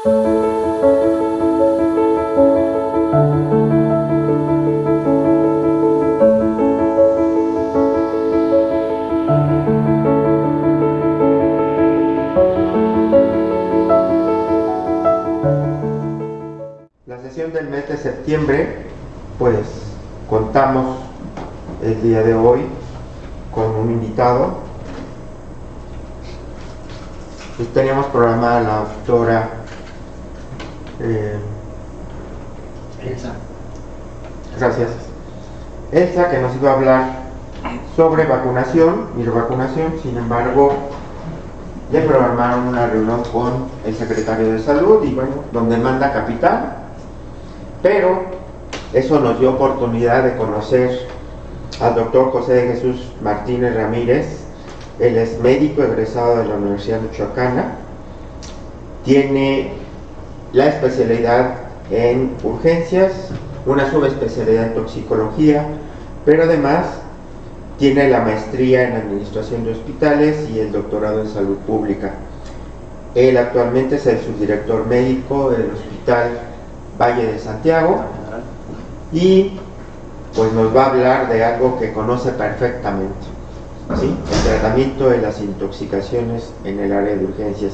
La sesión del mes de septiembre, pues contamos el día de hoy con un invitado. Teníamos programada la doctora Elsa. Gracias. Elsa, que nos iba a hablar sobre vacunación y revacunación. Sin embargo, ya programaron una reunión con el secretario de Salud y bueno, donde manda capital. Pero eso nos dio oportunidad de conocer al doctor José de Jesús Martínez Ramírez. Él es médico egresado de la Universidad Michoacana, tiene la especialidad en urgencias, una subespecialidad en toxicología, pero además tiene la maestría en administración de hospitales y el doctorado en salud pública. Él actualmente es el subdirector médico del Hospital Valle de Santiago y pues nos va a hablar de algo que conoce perfectamente, ¿sí? El tratamiento de las intoxicaciones en el área de urgencias.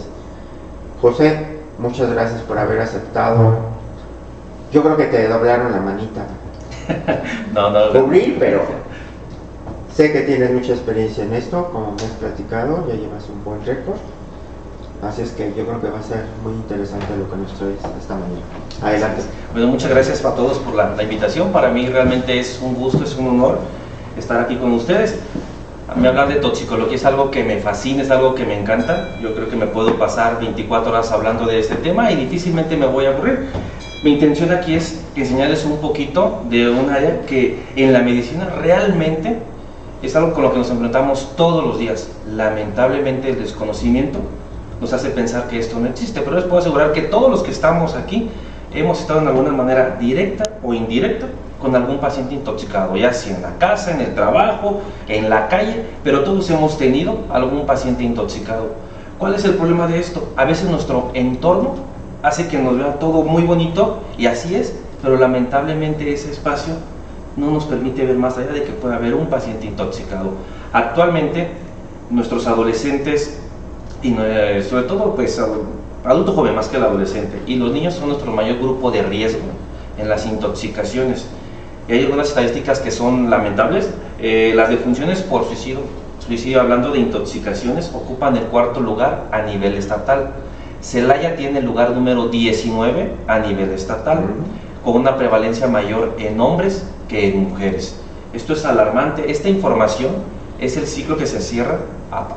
José, muchas gracias por haber aceptado. Yo creo que te doblaron la manita. No. Cubrir, pero sé que tienes mucha experiencia en esto, como me has platicado, ya llevas un buen récord. Así es que yo creo que va a ser muy interesante lo que nos traes esta mañana. Adelante. Bueno, muchas gracias a todos por la invitación. Para mí realmente es un gusto, es un honor estar aquí con ustedes. A mí hablar de toxicología es algo que me fascina, es algo que me encanta. Yo creo que me puedo pasar 24 horas hablando de este tema y difícilmente me voy a aburrir. Mi intención aquí es enseñarles un poquito de un área que en la medicina realmente es algo con lo que nos enfrentamos todos los días. Lamentablemente el desconocimiento nos hace pensar que esto no existe, pero les puedo asegurar que todos los que estamos aquí hemos estado en alguna manera directa o indirecta con algún paciente intoxicado, ya sea en la casa, en el trabajo, en la calle, pero todos hemos tenido algún paciente intoxicado. ¿Cuál es el problema de esto? A veces nuestro entorno hace que nos vea todo muy bonito, y así es, pero lamentablemente ese espacio no nos permite ver más allá de que pueda haber un paciente intoxicado. Actualmente, nuestros adolescentes, y sobre todo pues adulto joven más que el adolescente, y los niños son nuestro mayor grupo de riesgo en las intoxicaciones. Y hay algunas estadísticas que son lamentables. Las defunciones por suicidio, hablando de intoxicaciones, ocupan el 4º lugar a nivel estatal. Celaya tiene el lugar número 19 a nivel estatal, con una prevalencia mayor en hombres que en mujeres. Esto es alarmante. Esta información es el ciclo que se cierra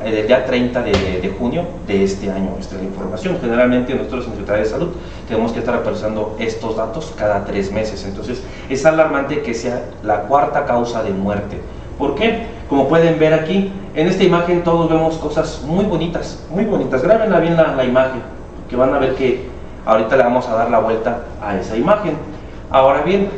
el día 30 de junio de este año. Esta es la información. Generalmente nosotros en Secretaría de Salud tenemos que estar actualizando estos datos cada 3 meses. Entonces es alarmante que sea la 4ª causa de muerte. ¿Por qué? Como pueden ver aquí, en esta imagen todos vemos cosas muy bonitas, muy bonitas. Grábenla bien la imagen, que van a ver que ahorita le vamos a dar la vuelta a esa imagen. Ahora bien,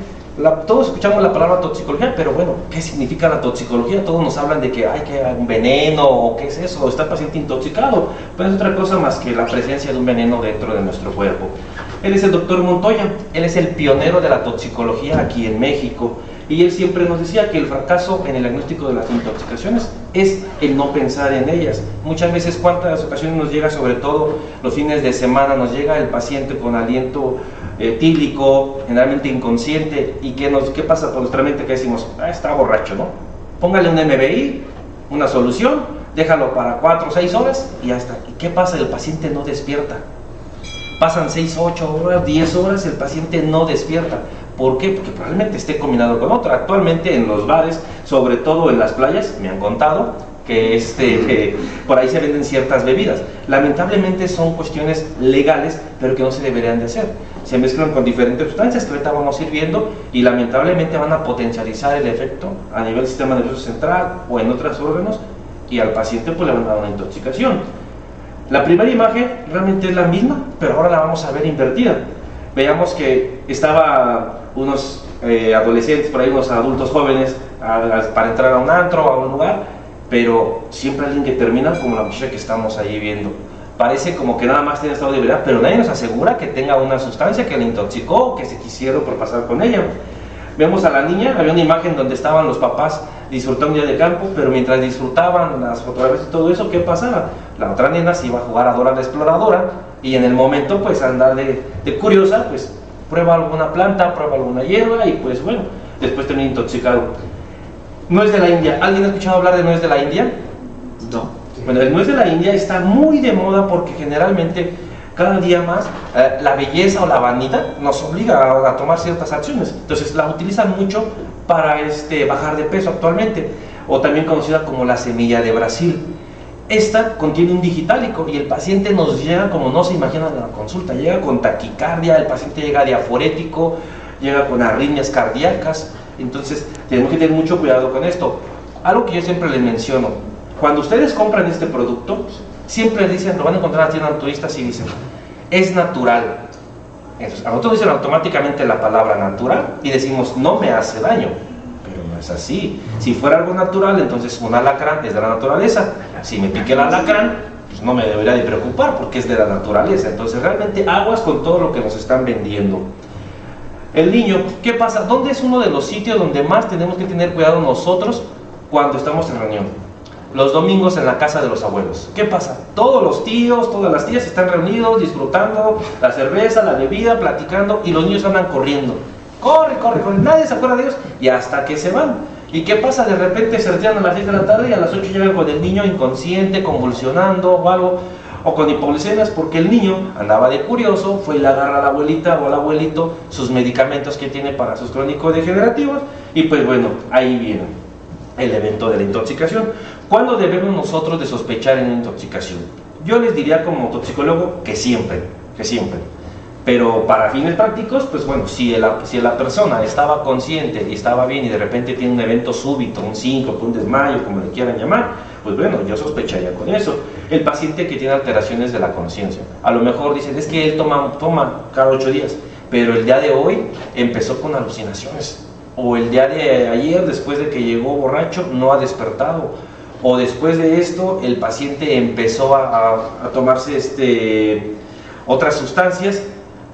todos escuchamos la palabra toxicología, pero bueno, ¿qué significa la toxicología? Todos nos hablan de que hay un veneno, o qué es eso, o está el paciente intoxicado, pero es otra cosa más que la presencia de un veneno dentro de nuestro cuerpo. Él es el doctor Montoya, él es el pionero de la toxicología aquí en México, y él siempre nos decía que el fracaso en el diagnóstico de las intoxicaciones es el no pensar en ellas. Muchas veces, cuántas ocasiones nos llega, sobre todo los fines de semana, nos llega el paciente con aliento tílico, generalmente inconsciente, y ¿qué pasa por nuestra mente? Que decimos, está borracho, ¿no? Póngale un MBI, una solución, déjalo para 4 o 6 horas y ya está. ¿Y qué pasa? El paciente no despierta. Pasan 6, 8 horas, 10 horas, el paciente no despierta. ¿Por qué? Porque probablemente esté combinado con otro. Actualmente en los bares, sobre todo en las playas, me han contado que por ahí se venden ciertas bebidas. Lamentablemente son cuestiones legales, pero que no se deberían de hacer. Se mezclan con diferentes sustancias que ahorita vamos a ir viendo, y lamentablemente van a potencializar el efecto a nivel del sistema nervioso central o en otros órganos, y al paciente pues le van a dar una intoxicación. La primera imagen realmente es la misma, pero ahora la vamos a ver invertida. Veamos que estaba unos adolescentes, por ahí unos adultos jóvenes para entrar a un antro o a un lugar, pero siempre alguien que termina como la muchacha que estamos ahí viendo. parece como que nada más tiene estado de ebriedad, pero nadie nos asegura que tenga una sustancia que le intoxicó o que se quisieron por pasar con ella. Vemos a la niña, había una imagen donde estaban los papás disfrutando un día de campo, pero mientras disfrutaban las fotografías y todo eso, ¿qué pasaba? La otra nena se iba a jugar a Dora la Exploradora y en el momento, pues, andar de curiosa, pues, prueba alguna planta, prueba alguna hierba y, pues, bueno, después termina intoxicado. Nuez de la India. ¿Alguien ha escuchado hablar de nuez de la India? No. Bueno, el nuez de la India está muy de moda porque generalmente cada día más la belleza o la vanidad nos obliga a tomar ciertas acciones. Entonces la utilizan mucho para bajar de peso actualmente, o también conocida como la semilla de Brasil. Esta contiene un digitálico y el paciente nos llega como no se imagina en la consulta, llega con taquicardia, el paciente llega diaforético, llega con arritmias cardíacas. Entonces tenemos que tener mucho cuidado con esto. Algo que yo siempre les menciono: cuando ustedes compran este producto, siempre dicen, lo van a encontrar en las tiendas naturistas y dicen, es natural. Entonces, a nosotros dicen automáticamente la palabra natural y decimos, no me hace daño. Pero no es así. Si fuera algo natural, entonces un alacrán es de la naturaleza. Si me pique el alacrán, pues no me debería de preocupar porque es de la naturaleza. Entonces realmente aguas con todo lo que nos están vendiendo. El niño, ¿qué pasa? ¿Dónde es uno de los sitios donde más tenemos que tener cuidado nosotros cuando estamos en reunión? Los domingos en la casa de los abuelos. ¿Qué pasa? Todos los tíos, todas las tías están reunidos, disfrutando la cerveza, la bebida, platicando, y los niños andan corriendo. Corre, corre, corre, nadie se acuerda de ellos, y hasta que se van. ¿Y qué pasa? De repente se retiran a las 6 de la tarde y a las 8 llegan con el niño inconsciente, convulsionando o algo, o con hipoglucemias, porque el niño andaba de curioso, fue y le agarra a la abuelita o al abuelito sus medicamentos que tiene para sus crónicos degenerativos, y pues bueno, ahí viene el evento de la intoxicación. ¿Cuándo debemos nosotros de sospechar en una intoxicación? Yo les diría como toxicólogo que siempre. Pero para fines prácticos, pues bueno, si la persona estaba consciente y estaba bien y de repente tiene un evento súbito, un síncope, un desmayo, como le quieran llamar, pues bueno, yo sospecharía con eso. El paciente que tiene alteraciones de la conciencia, a lo mejor dicen, es que él toma cada 8 días, pero el día de hoy empezó con alucinaciones, o el día de ayer, después de que llegó borracho, no ha despertado, o después de esto el paciente empezó a tomarse otras sustancias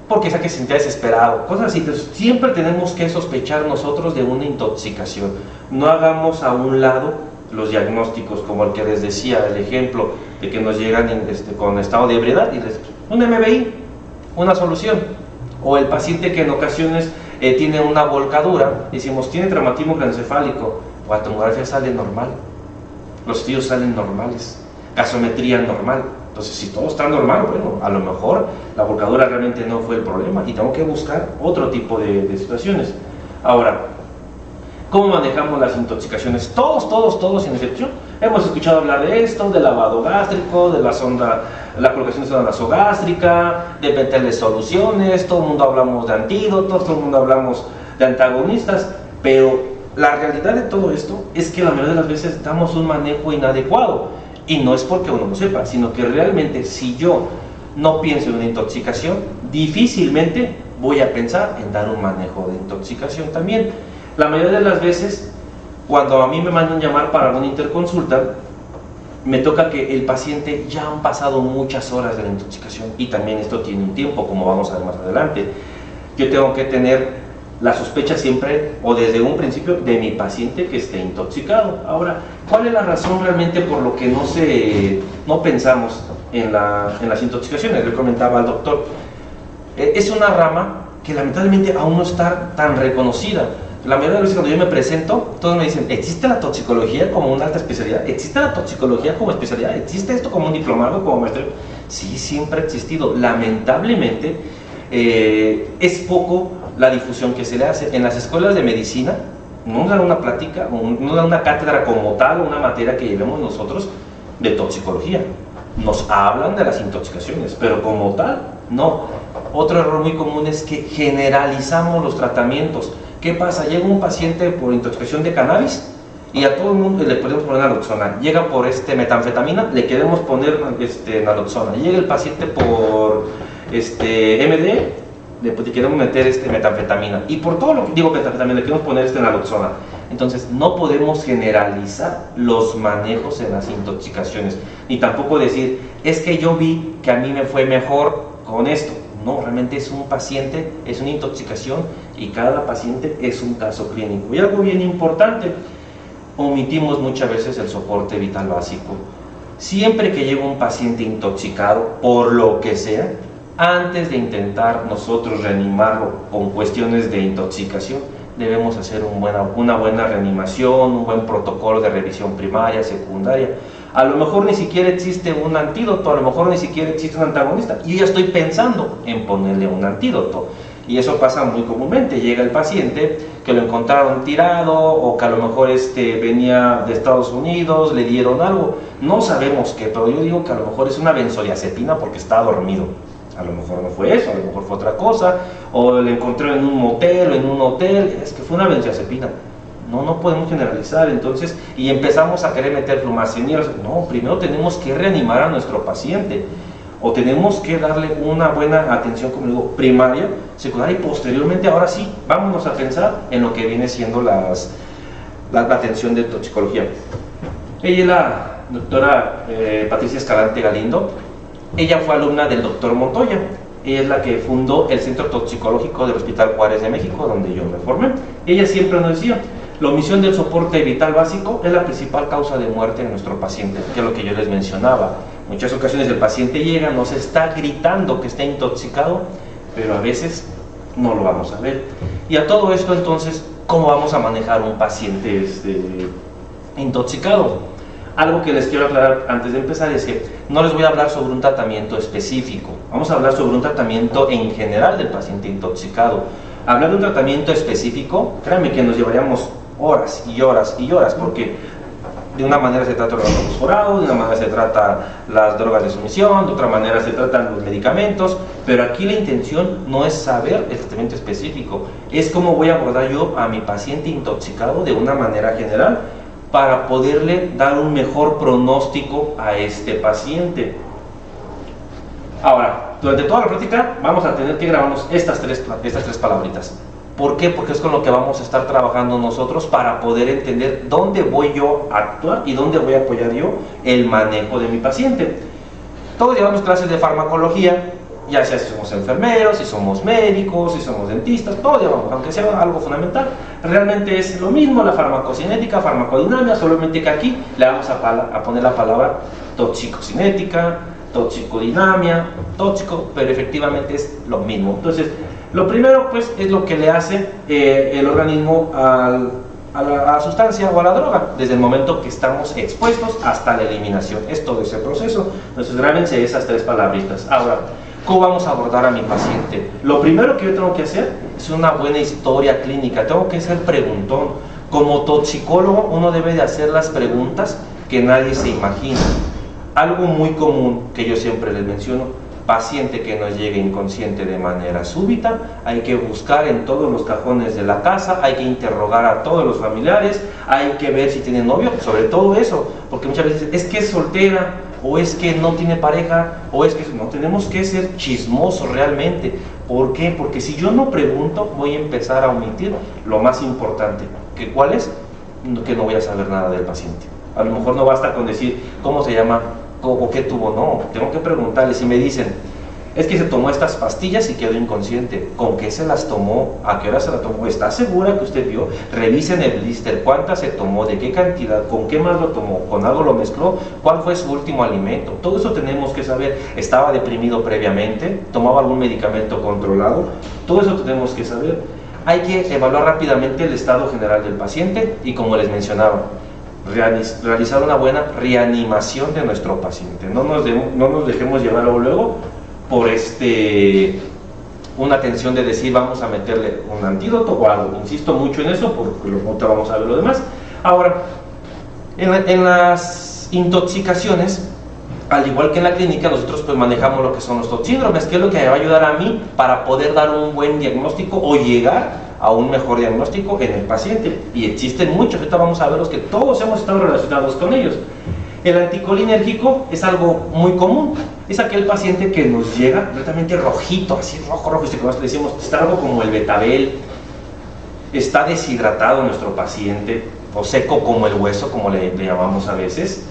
porque que se sentía desesperado, cosas así. Entonces, siempre tenemos que sospechar nosotros de una intoxicación. No hagamos a un lado los diagnósticos, como el que les decía, el ejemplo de que nos llegan con estado de ebriedad y un MBI, una solución, o el paciente que en ocasiones tiene una volcadura, decimos, tiene traumatismo craneoencefálico, o la tomografía sale normal, los estudios salen normales, gasometría normal. Entonces, si todo está normal, bueno, a lo mejor la volcadura realmente no fue el problema y tengo que buscar otro tipo de situaciones. Ahora, ¿cómo manejamos las intoxicaciones? Todos sin excepción hemos escuchado hablar de esto, del lavado gástrico, de la colocación de sonda nasogástrica, de meterle soluciones, todo el mundo hablamos de antídotos, todo el mundo hablamos de antagonistas, pero la realidad de todo esto es que la mayoría de las veces damos un manejo inadecuado, y no es porque uno lo sepa, sino que realmente si yo no pienso en una intoxicación, difícilmente voy a pensar en dar un manejo de intoxicación también. La mayoría de las veces, cuando a mí me mandan llamar para una interconsulta, me toca que el paciente ya han pasado muchas horas de la intoxicación, y también esto tiene un tiempo, como vamos a ver más adelante. Yo tengo que tener la sospecha siempre, o desde un principio, de mi paciente que esté intoxicado. Ahora, ¿cuál es la razón realmente por lo que no pensamos en las intoxicaciones? Le comentaba al doctor, es una rama que lamentablemente aún no está tan reconocida. La mayoría de las veces cuando yo me presento, todos me dicen, ¿existe la toxicología como una alta especialidad? ¿Existe la toxicología como especialidad? ¿Existe esto como un diplomado, como maestría? Sí, siempre ha existido. Lamentablemente, es poco la difusión que se le hace. En las escuelas de medicina no dan una plática, no dan una cátedra como tal, o una materia que llevemos nosotros de toxicología. Nos hablan de las intoxicaciones, pero como tal, no. Otro error muy común es que generalizamos los tratamientos. ¿Qué pasa? Llega un paciente por intoxicación de cannabis y a todo el mundo le podemos poner naloxona. Llega por metanfetamina, le queremos poner naloxona. Llega el paciente por MD, le queremos meter metanfetamina, y por todo lo que digo metanfetamina le queremos poner naloxona. Entonces no podemos generalizar los manejos en las intoxicaciones, ni tampoco decir es que yo vi que a mí me fue mejor con esto. No, realmente es un paciente, es una intoxicación y cada paciente es un caso clínico. Y algo bien importante, omitimos muchas veces el soporte vital básico. Siempre que llega un paciente intoxicado, por lo que sea, antes de intentar nosotros reanimarlo con cuestiones de intoxicación, debemos hacer una buena reanimación, un buen protocolo de revisión primaria, secundaria. A lo mejor ni siquiera existe un antídoto, a lo mejor ni siquiera existe un antagonista. Yo ya estoy pensando en ponerle un antídoto. Y eso pasa muy comúnmente. Llega el paciente que lo encontraron tirado o que a lo mejor venía de Estados Unidos, le dieron algo. No sabemos qué, pero yo digo que a lo mejor es una benzodiazepina porque está dormido. A lo mejor no fue eso, a lo mejor fue otra cosa. O le encontró en un motel o en un hotel. Es que fue una benzodiazepina. No podemos generalizar, entonces, y empezamos a querer meter flumacenil. No, primero tenemos que reanimar a nuestro paciente, o tenemos que darle una buena atención, como digo, primaria, secundaria, y posteriormente, ahora sí, vámonos a pensar en lo que viene siendo la atención de toxicología. Ella es la doctora Patricia Escalante Galindo. Ella fue alumna del doctor Montoya. Ella es la que fundó el Centro Toxicológico del Hospital Juárez de México, donde yo me formé. Ella siempre nos decía: la omisión del soporte vital básico es la principal causa de muerte de nuestro paciente, que es lo que yo les mencionaba. En muchas ocasiones el paciente llega, nos está gritando que está intoxicado, pero a veces no lo vamos a ver. Y a todo esto, entonces, ¿cómo vamos a manejar un paciente intoxicado? Algo que les quiero aclarar antes de empezar es que no les voy a hablar sobre un tratamiento específico. Vamos a hablar sobre un tratamiento en general del paciente intoxicado. Hablar de un tratamiento específico, créanme que nos llevaríamos horas y horas y horas, porque de una manera se trata el órgano fosforado, de una manera se trata las drogas de sumisión, de otra manera se tratan los medicamentos, pero aquí la intención no es saber el tratamiento específico, es cómo voy a abordar yo a mi paciente intoxicado de una manera general para poderle dar un mejor pronóstico a este paciente. Ahora, durante toda la práctica vamos a tener que grabarnos estas tres palabritas. ¿Por qué? Porque es con lo que vamos a estar trabajando nosotros para poder entender dónde voy yo a actuar y dónde voy a apoyar yo el manejo de mi paciente. Todos llevamos clases de farmacología, ya sea si somos enfermeros, si somos médicos, si somos dentistas, todos llevamos, aunque sea algo fundamental. Realmente es lo mismo la farmacocinética, farmacodinamia, solamente que aquí le vamos a poner la palabra toxicocinética, toxicodinamia, tóxico, pero efectivamente es lo mismo. Entonces, lo primero pues es lo que le hace el organismo a la sustancia o a la droga, desde el momento que estamos expuestos hasta la eliminación. Es todo ese proceso. Entonces grábense esas tres palabritas. Ahora, ¿cómo vamos a abordar a mi paciente? Lo primero que yo tengo que hacer es una buena historia clínica. Tengo que ser preguntón. Como toxicólogo uno debe de hacer las preguntas que nadie se imagina. Algo muy común que yo siempre les menciono: paciente que nos llegue inconsciente de manera súbita, hay que buscar en todos los cajones de la casa, hay que interrogar a todos los familiares, hay que ver si tiene novio, sobre todo eso, porque muchas veces es que es soltera, o es que no tiene pareja, o es que no. Tenemos que ser chismosos realmente. ¿Por qué? Porque si yo no pregunto, voy a empezar a omitir lo más importante. ¿Que cuál es? Que no voy a saber nada del paciente. A lo mejor no basta con decir cómo se llama o qué tuvo. No, tengo que preguntarle. Si me dicen, es que se tomó estas pastillas y quedó inconsciente, ¿con qué se las tomó? ¿A qué hora se las tomó? ¿Está segura que usted vio? Revisen el blister, ¿cuántas se tomó? ¿De qué cantidad? ¿Con qué más lo tomó? ¿Con algo lo mezcló? ¿Cuál fue su último alimento? Todo eso tenemos que saber. ¿Estaba deprimido previamente? ¿Tomaba algún medicamento controlado? Todo eso tenemos que saber. Hay que evaluar rápidamente el estado general del paciente y, como les mencionaba, realizar una buena reanimación de nuestro paciente. No nos dejemos llevar luego por una tensión de decir vamos a meterle un antídoto o algo. Insisto mucho en eso porque ahorita vamos a ver lo demás. Ahora, en las intoxicaciones, al igual que en la clínica, nosotros pues manejamos lo que son los toxíndromes, que es lo que me va a ayudar a mí para poder dar un buen diagnóstico o llegar a un mejor diagnóstico en el paciente. Y existen muchos, ahorita vamos a ver los que todos hemos estado relacionados con ellos. El anticolinérgico es algo muy común. Es aquel paciente que nos llega completamente rojito, así rojo, y le decimos, está algo como el betabel, está deshidratado nuestro paciente, o seco como el hueso, como le llamamos a veces.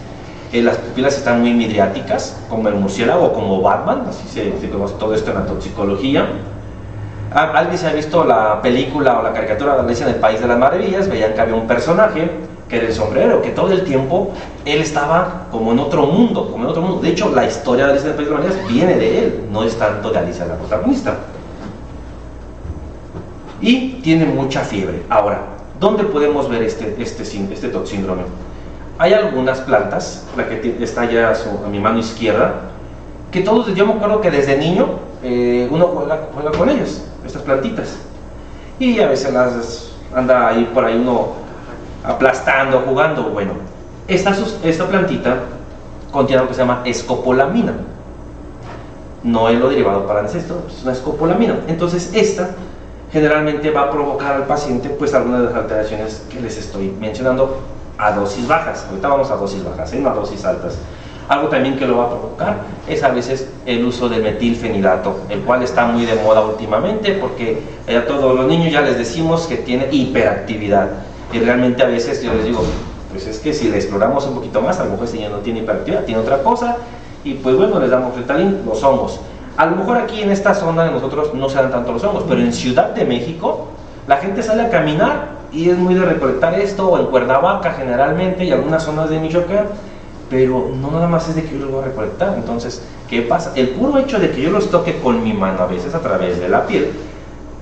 las pupilas están muy midriáticas, como el murciélago o como Batman, así se conoce todo esto en la toxicología. ¿Alguien se ha visto la película o la caricatura de Alicia en el País de las Maravillas? Veían que había un personaje que era el sombrero, que todo el tiempo él estaba como en otro mundo, como en otro mundo. De hecho, la historia de Alicia en el País de las Maravillas viene de él, no es tanto de Alicia la protagonista. Y tiene mucha fiebre. Ahora, ¿dónde podemos ver este TOC síndrome? Hay algunas plantas, la que está ya a mi mano izquierda, que todos, yo me acuerdo que desde niño uno juega con ellas, estas plantitas, y a veces las anda ahí por ahí uno aplastando, jugando. Bueno, esta plantita contiene algo que se llama escopolamina, no es lo derivado para esto, es una escopolamina. Entonces esta generalmente va a provocar al paciente pues algunas de las alteraciones que les estoy mencionando a dosis bajas. Ahorita vamos a dosis bajas, no a dosis altas. Algo también que lo va a provocar es a veces el uso de metilfenidato, el cual está muy de moda últimamente porque a todos los niños ya les decimos que tiene hiperactividad, y realmente a veces yo les digo, pues es que si le exploramos un poquito más, a lo mejor ese niño no tiene hiperactividad, tiene otra cosa, y pues bueno, les damos Ritalin, los hongos. A lo mejor aquí en esta zona de nosotros no se dan tanto los hongos, pero en Ciudad de México la gente sale a caminar y es muy de recolectar esto, o en Cuernavaca generalmente, y algunas zonas de Michoacán, pero no nada más es de que yo los voy a recolectar. Entonces, ¿qué pasa? El puro hecho de que yo los toque con mi mano, a veces a través de la piel,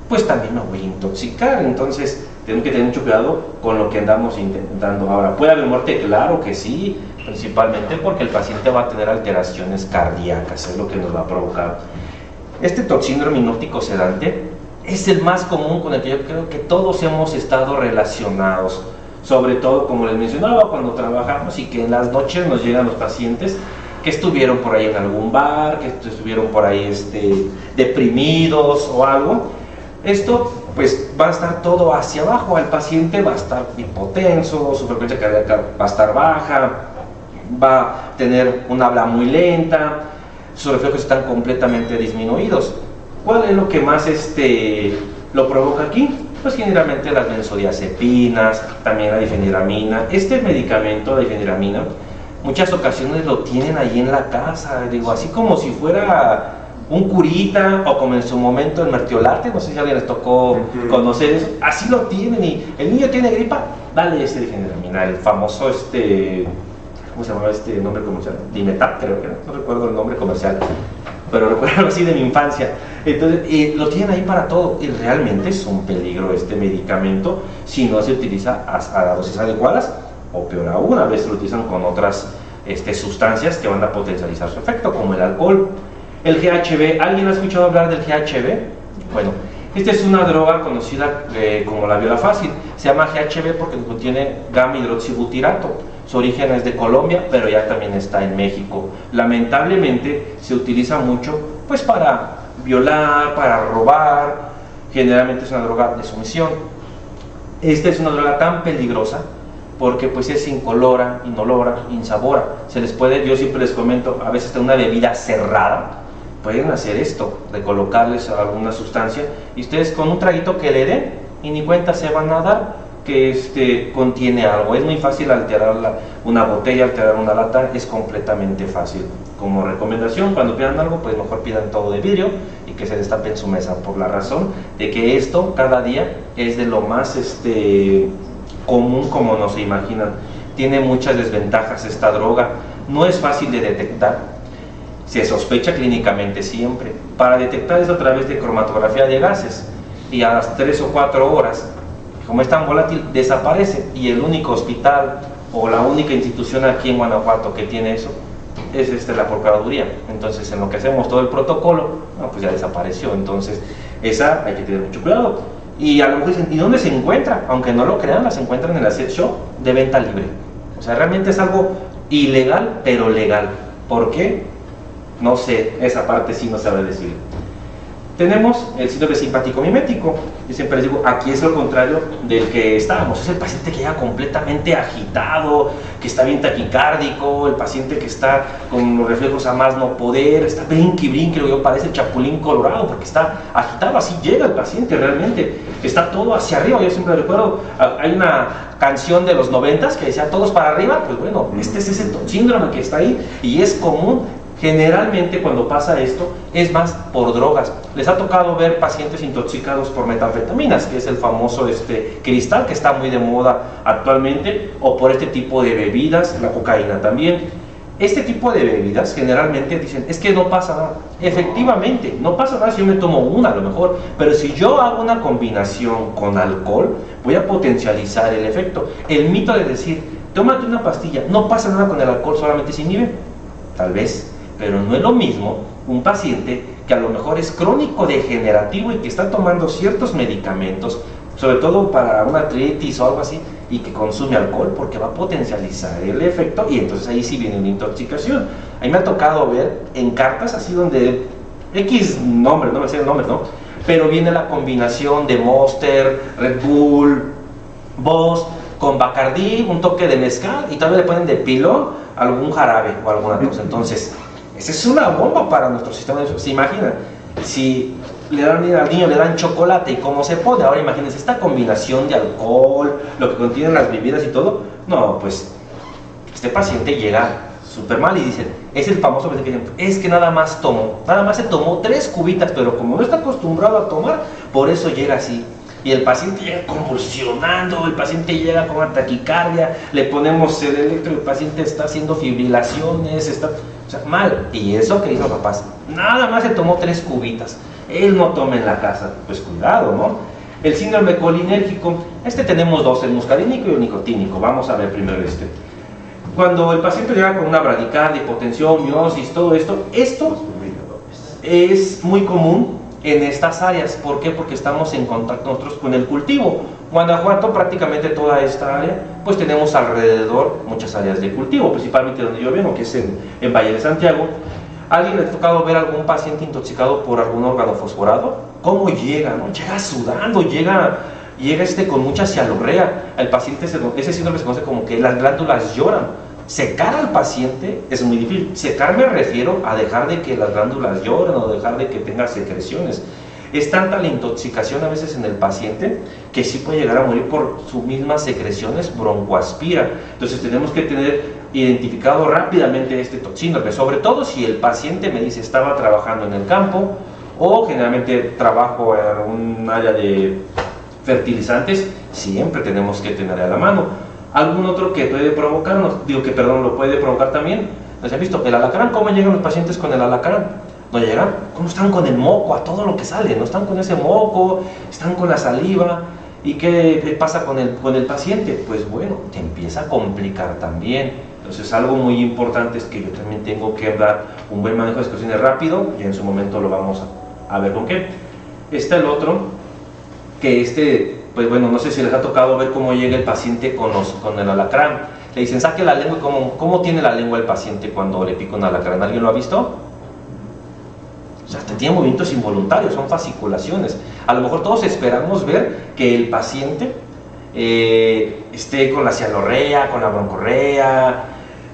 pues también me voy a intoxicar. Entonces, tenemos que tener mucho cuidado con lo que andamos intentando. Ahora, ¿puede haber muerte? Claro que sí, principalmente porque el paciente va a tener alteraciones cardíacas, es lo que nos va a provocar. Este TOC síndrome hipnótico sedante es el más común con el que yo creo que todos hemos estado relacionados, sobre todo, como les mencionaba, cuando trabajamos y que en las noches nos llegan los pacientes que estuvieron por ahí en algún bar, que estuvieron por ahí deprimidos o algo. Esto pues va a estar todo hacia abajo, el paciente va a estar hipotenso, su frecuencia cardíaca va a estar baja, va a tener un habla muy lenta, sus reflejos están completamente disminuidos. ¿Cuál es lo que más lo provoca aquí? Pues generalmente las benzodiazepinas, también la difenidramina. Este medicamento, la difenidramina, muchas ocasiones lo tienen ahí en la casa, digo, así como si fuera un curita, o como en su momento el mertiolate, no sé si a alguien les tocó conocer eso, así lo tienen. Y el niño tiene gripa, dale difenidramina, el famoso ¿cómo se llamaba este nombre comercial? Dimetap, creo que era, no recuerdo el nombre comercial, pero recuerdo algo así de mi infancia. Entonces, lo tienen ahí para todo, y realmente es un peligro este medicamento si no se utiliza a dosis adecuadas, o peor aún, a veces lo utilizan con otras sustancias que van a potencializar su efecto, como el alcohol. El GHB, ¿alguien ha escuchado hablar del GHB? Bueno, esta es una droga conocida como la viola fácil. Se llama GHB porque contiene gamma-hidroxibutirato. Su origen es de Colombia, pero ya también está en México. Lamentablemente se utiliza mucho pues para violar, para robar. Generalmente es una droga de sumisión. Esta es una droga tan peligrosa porque pues es incolora, inolora, insabora. Se les puede, yo siempre les comento, a veces de una bebida cerrada pueden hacer esto, de colocarles alguna sustancia, y ustedes con un traguito que le den y ni cuenta se van a dar que contiene algo. Es muy fácil alterar una botella, alterar una lata, es completamente fácil. Como recomendación, cuando pidan algo, pues mejor pidan todo de vidrio y que se destape en su mesa, por la razón de que esto cada día es de lo más común como no se imaginan. Tiene muchas desventajas esta droga, no es fácil de detectar. Se sospecha clínicamente siempre. Para detectar es a través de cromatografía de gases, y a las 3 o 4 horas, como es tan volátil, desaparece, y el único hospital o la única institución aquí en Guanajuato que tiene eso es la Procuraduría. Entonces, en lo que hacemos todo el protocolo, pues ya desapareció. Entonces, esa hay que tener mucho cuidado. Y a lo mejor dicen, ¿y dónde se encuentra? Aunque no lo crean, las encuentran en la sex shop de venta libre. O sea, realmente es algo ilegal, pero legal. ¿Por qué? No sé, esa parte sí no sabe decir. Tenemos el síndrome simpático mimético. Yo siempre les digo, aquí es lo contrario del que estábamos. Es el paciente que llega completamente agitado, que está bien taquicárdico, el paciente que está con los reflejos a más no poder, está brinque, lo que parece el chapulín colorado, porque está agitado. Así llega el paciente realmente, está todo hacia arriba. Yo siempre recuerdo, hay una canción de los 90s que decía todos para arriba. Pues bueno, este es ese síndrome que está ahí y es común. Generalmente cuando pasa esto es más por drogas. Les ha tocado ver pacientes intoxicados por metanfetaminas, que es el famoso cristal que está muy de moda actualmente, o por este tipo de bebidas, la cocaína también. Este tipo de bebidas generalmente dicen, es que no pasa nada. Efectivamente, no pasa nada si yo me tomo una a lo mejor, pero si yo hago una combinación con alcohol, voy a potencializar el efecto. El mito de decir, tómate una pastilla, no pasa nada con el alcohol, solamente se inhibe, tal vez. Pero no es lo mismo un paciente que a lo mejor es crónico degenerativo y que está tomando ciertos medicamentos, sobre todo para una artritis o algo así, y que consume alcohol porque va a potencializar el efecto y entonces ahí sí viene una intoxicación. A mí me ha tocado ver en cartas así donde X nombre, no me sé el nombre, ¿no? Pero viene la combinación de Monster, Red Bull, Boss, con Bacardí, un toque de mezcal y todavía le ponen de pilón algún jarabe o alguna cosa. Entonces, esa es una bomba para nuestro sistema nervioso. ¿Se imaginan? Si le dan al niño, le dan chocolate y cómo se pone. Ahora imagínense esta combinación de alcohol, lo que contienen las bebidas y todo. No, pues este paciente llega súper mal y dicen, es el famoso que dicen, es que nada más se tomó 3 cubitas, pero como no está acostumbrado a tomar, por eso llega así. Y el paciente llega convulsionando, el paciente llega con una taquicardia, le ponemos el electro, el paciente está haciendo fibrilaciones, está... O sea, mal. Y eso que dicen los papás, nada más se tomó 3 cubitas, él no toma en la casa. Pues cuidado, ¿no? El síndrome colinérgico, tenemos 2, el muscarínico y el nicotínico. Vamos a ver primero Cuando el paciente llega con una bradicardia, hipotensión, miosis, todo esto es muy común en estas áreas. ¿Por qué? Porque estamos en contacto nosotros con el cultivo. Guanajuato, prácticamente toda esta área, pues tenemos alrededor muchas áreas de cultivo, principalmente donde yo vivo, que es en Valle de Santiago. ¿A alguien le ha tocado ver algún paciente intoxicado por algún órgano fosforado? ¿Cómo llega? ¿No? Llega sudando, llega con mucha cialorrea. El paciente, ese síndrome se conoce como que las glándulas lloran. Secar al paciente es muy difícil. Secar me refiero a dejar de que las glándulas lloren o dejar de que tenga secreciones. Es tanta la intoxicación a veces en el paciente que sí puede llegar a morir por sus mismas secreciones, broncoaspira. Entonces tenemos que tener identificado rápidamente este síndrome, sobre todo si el paciente me dice estaba trabajando en el campo o generalmente trabajo en un área de fertilizantes, siempre tenemos que tener a la mano. Algún otro que puede provocarnos, lo puede provocar también, ¿no han visto? El alacrán, ¿cómo llegan los pacientes con el alacrán? No llegan, ¿cómo están con el moco, a todo lo que sale? No están con ese moco, están con la saliva. ¿Y qué pasa con el paciente? Pues bueno, te empieza a complicar también. Entonces algo muy importante es que yo también tengo que dar un buen manejo de secreciones rápido y en su momento lo vamos a ver con qué. Está el otro, que pues bueno, no sé si les ha tocado ver cómo llega el paciente con el alacrán. Le dicen, saque la lengua, ¿cómo tiene la lengua el paciente cuando le pica un alacrán? ¿Alguien lo ha visto? O sea, hasta tiene movimientos involuntarios, son fasciculaciones. A lo mejor todos esperamos ver que el paciente esté con la cialorrea, con la broncorrea,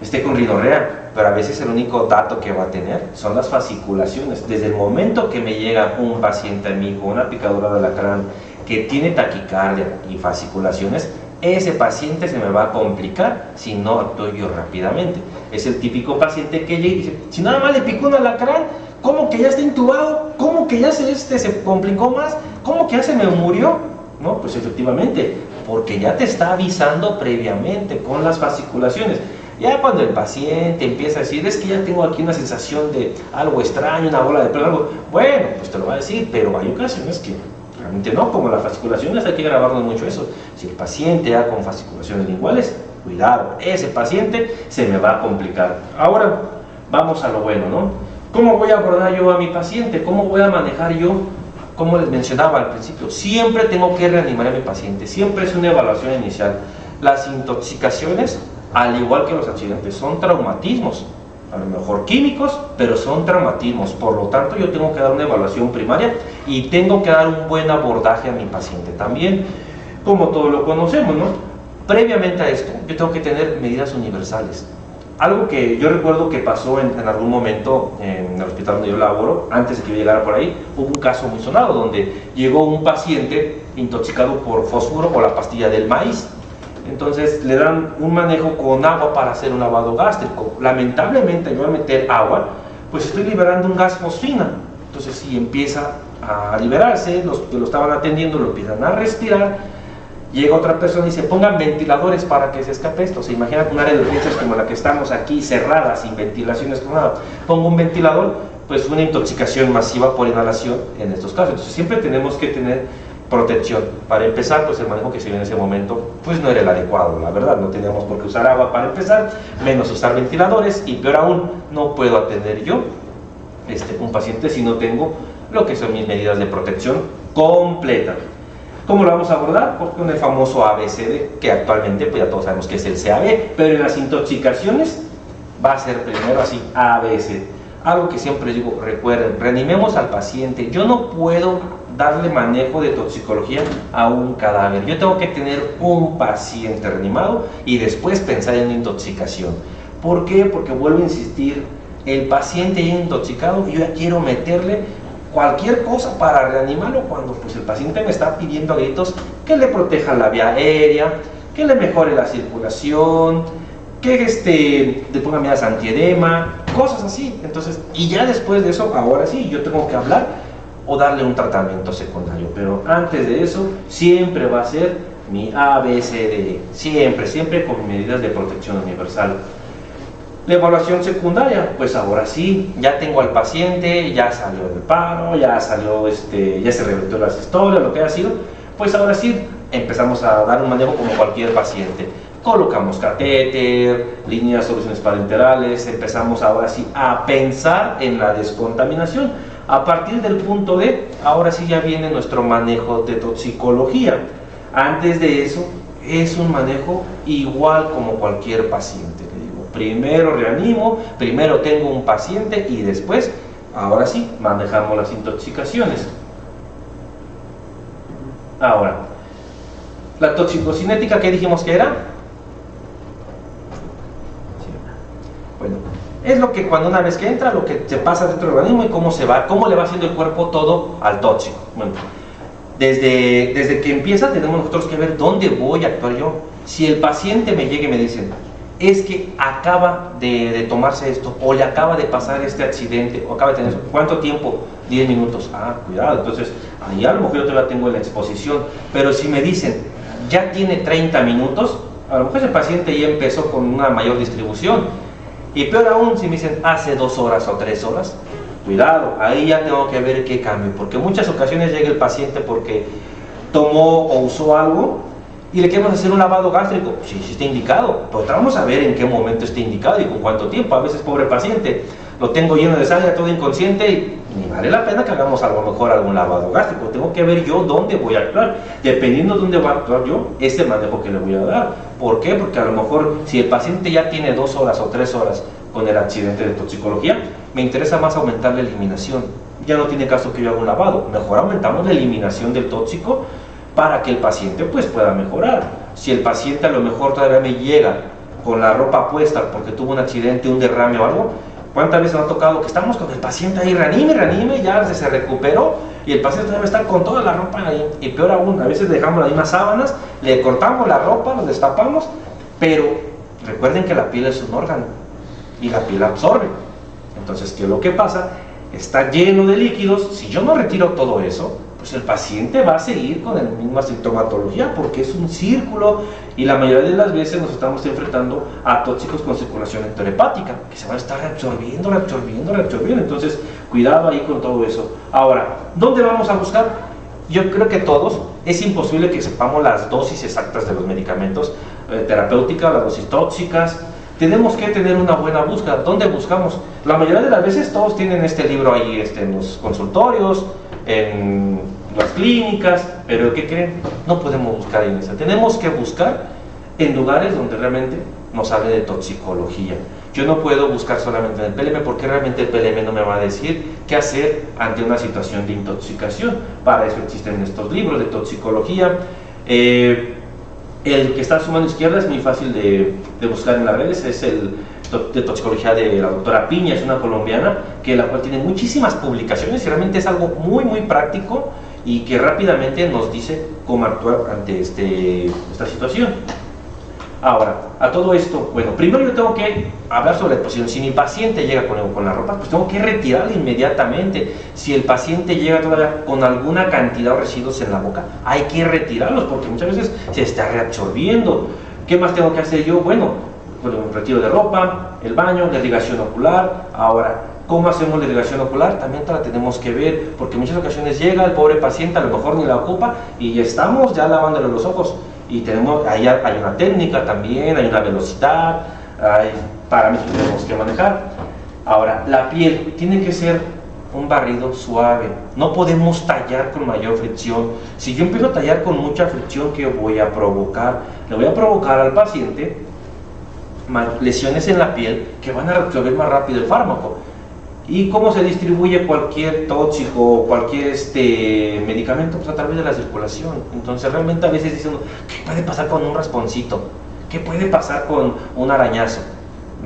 esté con rinorrea, pero a veces el único dato que va a tener son las fasciculaciones. Desde el momento que me llega un paciente a mí con una picadura de alacrán que tiene taquicardia y fasciculaciones, ese paciente se me va a complicar si no actúo yo rápidamente. Es el típico paciente que llega y dice, si nada más le picó un alacrán, ¿cómo que ya está intubado? ¿Cómo que ya se complicó más? ¿Cómo que ya se me murió? No, pues efectivamente, porque ya te está avisando previamente con las fasciculaciones. Ya cuando el paciente empieza a decir, es que ya tengo aquí una sensación de algo extraño, una bola de pelo, algo, bueno, pues te lo va a decir, pero hay ocasiones que realmente no, como las fasciculaciones hay que grabarnos mucho eso. Si el paciente ya con fasciculaciones linguales, cuidado, ese paciente se me va a complicar. Ahora, vamos a lo bueno, ¿no? ¿Cómo voy a abordar yo a mi paciente? ¿Cómo voy a manejar yo? Como les mencionaba al principio, siempre tengo que reanimar a mi paciente, siempre es una evaluación inicial. Las intoxicaciones, al igual que los accidentes, son traumatismos. a lo mejor químicos, pero son traumatismos. Por lo tanto, yo tengo que dar una evaluación primaria y tengo que dar un buen abordaje a mi paciente también, como todos lo conocemos, ¿no? Previamente a esto, yo tengo que tener medidas universales. Algo que yo recuerdo que pasó en algún momento en el hospital donde yo laboro, antes de que yo llegara por ahí, hubo un caso muy sonado donde llegó un paciente intoxicado por fósforo o la pastilla del maíz. Entonces le dan un manejo con agua para hacer un lavado gástrico. Lamentablemente, yo al meter agua, pues estoy liberando un gas fosfina. Entonces, si empieza a liberarse, los que lo estaban atendiendo lo empiezan a respirar. Llega otra persona y dice, pongan ventiladores para que se escape esto. Se imagina un área de urgencias como la que estamos aquí, cerrada, sin ventilaciones, con nada. Pongo un ventilador, pues una intoxicación masiva por inhalación en estos casos. Entonces, siempre tenemos que tener protección. Para empezar, pues el manejo que se dio en ese momento, pues no era el adecuado, la verdad. No teníamos por qué usar agua para empezar, menos usar ventiladores, y peor aún, no puedo atender yo un paciente si no tengo lo que son mis medidas de protección completa. ¿Cómo lo vamos a abordar? Pues con el famoso ABCD, que actualmente pues ya todos sabemos que es el CAB, pero en las intoxicaciones va a ser primero así, ABC. Algo que siempre digo, recuerden, reanimemos al paciente. Yo no puedo darle manejo de toxicología a un cadáver. Yo tengo que tener un paciente reanimado y después pensar en intoxicación. ¿Por qué? Porque vuelvo a insistir, el paciente ya intoxicado, yo ya quiero meterle cualquier cosa para reanimarlo cuando pues el paciente me está pidiendo a gritos que le proteja la vía aérea, que le mejore la circulación, que le ponga medidas antiedema, cosas así. Entonces, y ya después de eso, ahora sí, yo tengo que hablar o darle un tratamiento secundario, pero antes de eso siempre va a ser mi ABCD, siempre con medidas de protección universal. La evaluación secundaria, pues ahora sí, ya tengo al paciente, ya salió del paro, ya salió, ya se revirtió las historias, lo que haya sido, pues ahora sí empezamos a dar un manejo como cualquier paciente. Colocamos catéter, líneas, soluciones parenterales, empezamos ahora sí a pensar en la descontaminación. A partir del punto D, ahora sí ya viene nuestro manejo de toxicología. Antes de eso, es un manejo igual como cualquier paciente. Primero reanimo, primero tengo un paciente y después, ahora sí, manejamos las intoxicaciones. Ahora, la toxicocinética, ¿qué dijimos que era? Bueno, es lo que cuando una vez que entra, lo que se pasa dentro del organismo y cómo se va, cómo le va haciendo el cuerpo todo al tóxico. Bueno, desde que empieza tenemos nosotros que ver dónde voy a actuar yo. Si el paciente me llega y me dice, es que acaba de tomarse esto, o le acaba de pasar este accidente, o acaba de tener eso. ¿Cuánto tiempo? 10 minutos. Ah, cuidado, entonces ahí a lo mejor yo todavía tengo en la exposición. Pero si me dicen, ya tiene 30 minutos, a lo mejor ese paciente ya empezó con una mayor distribución. Y peor aún, si me dicen, hace 2 horas o 3 horas, cuidado, ahí ya tengo que ver qué cambio. Porque en muchas ocasiones llega el paciente porque tomó o usó algo, y le queremos hacer un lavado gástrico. Sí, sí está indicado, pero vamos a ver en qué momento está indicado y con cuánto tiempo. A veces, pobre paciente, lo tengo lleno de sangre, todo inconsciente, y ni vale la pena que hagamos a lo mejor algún lavado gástrico. Tengo que ver yo dónde voy a actuar. Dependiendo de dónde voy a actuar yo, ese manejo que le voy a dar. ¿Por qué? Porque a lo mejor si el paciente ya tiene 2 horas o 3 horas con el accidente de toxicología, me interesa más aumentar la eliminación. Ya no tiene caso que yo haga un lavado. Mejor aumentamos la eliminación del tóxico para que el paciente pues pueda mejorar. Si el paciente a lo mejor todavía me llega con la ropa puesta porque tuvo un accidente, un derrame o algo, ¿cuántas veces nos ha tocado que estamos con el paciente ahí, reanime, ya se recuperó y el paciente debe estar con toda la ropa ahí? Y peor aún, a veces dejamos las mismas sábanas, le cortamos la ropa, lo destapamos, pero recuerden que la piel es un órgano y la piel absorbe. Entonces, ¿qué es lo que pasa? Está lleno de líquidos. Si yo no retiro todo eso, pues el paciente va a seguir con la misma sintomatología porque es un círculo, y la mayoría de las veces nos estamos enfrentando a tóxicos con circulación enterohepática que se van a estar reabsorbiendo. Entonces, cuidado ahí con todo eso. Ahora, ¿dónde vamos a buscar? Yo creo que todos, es imposible que sepamos las dosis exactas de los medicamentos terapéuticas, las dosis tóxicas. Tenemos que tener una buena búsqueda. ¿Dónde buscamos? La mayoría de las veces todos tienen este libro ahí en los consultorios, en las clínicas, pero ¿qué creen? No podemos buscar en esa. Tenemos que buscar en lugares donde realmente nos hable de toxicología. Yo no puedo buscar solamente en el PLM, porque realmente el PLM no me va a decir qué hacer ante una situación de intoxicación. Para eso existen estos libros de toxicología. El que está a su mano izquierda es muy fácil de buscar en las redes, es el de toxicología de la doctora Piña, es una colombiana, la cual tiene muchísimas publicaciones y realmente es algo muy práctico y que rápidamente nos dice cómo actuar ante esta situación. Ahora, a todo esto, bueno, primero yo tengo que hablar sobre la exposición. Si mi paciente llega con la ropa, pues tengo que retirarla inmediatamente. Si el paciente llega todavía con alguna cantidad de residuos en la boca, hay que retirarlos porque muchas veces se está reabsorbiendo. ¿Qué más tengo que hacer yo? Bueno, un retiro de ropa, el baño, la irrigación ocular. Ahora, ¿cómo hacemos la irrigación ocular? También la tenemos que ver, porque en muchas ocasiones llega el pobre paciente, a lo mejor ni la ocupa y estamos ya lavándole los ojos. Y ahí hay una técnica también, hay una velocidad, hay parámetros que tenemos que manejar. Ahora, la piel tiene que ser un barrido suave, no podemos tallar con mayor fricción. Si yo empiezo a tallar con mucha fricción, ¿qué voy a provocar? Le voy a provocar al paciente lesiones en la piel que van a reabsorber más rápido el fármaco. ¿Y cómo se distribuye cualquier tóxico, cualquier medicamento? Pues a través de la circulación. Entonces realmente a veces dicen, ¿qué puede pasar con un rasponcito? ¿Qué puede pasar con un arañazo?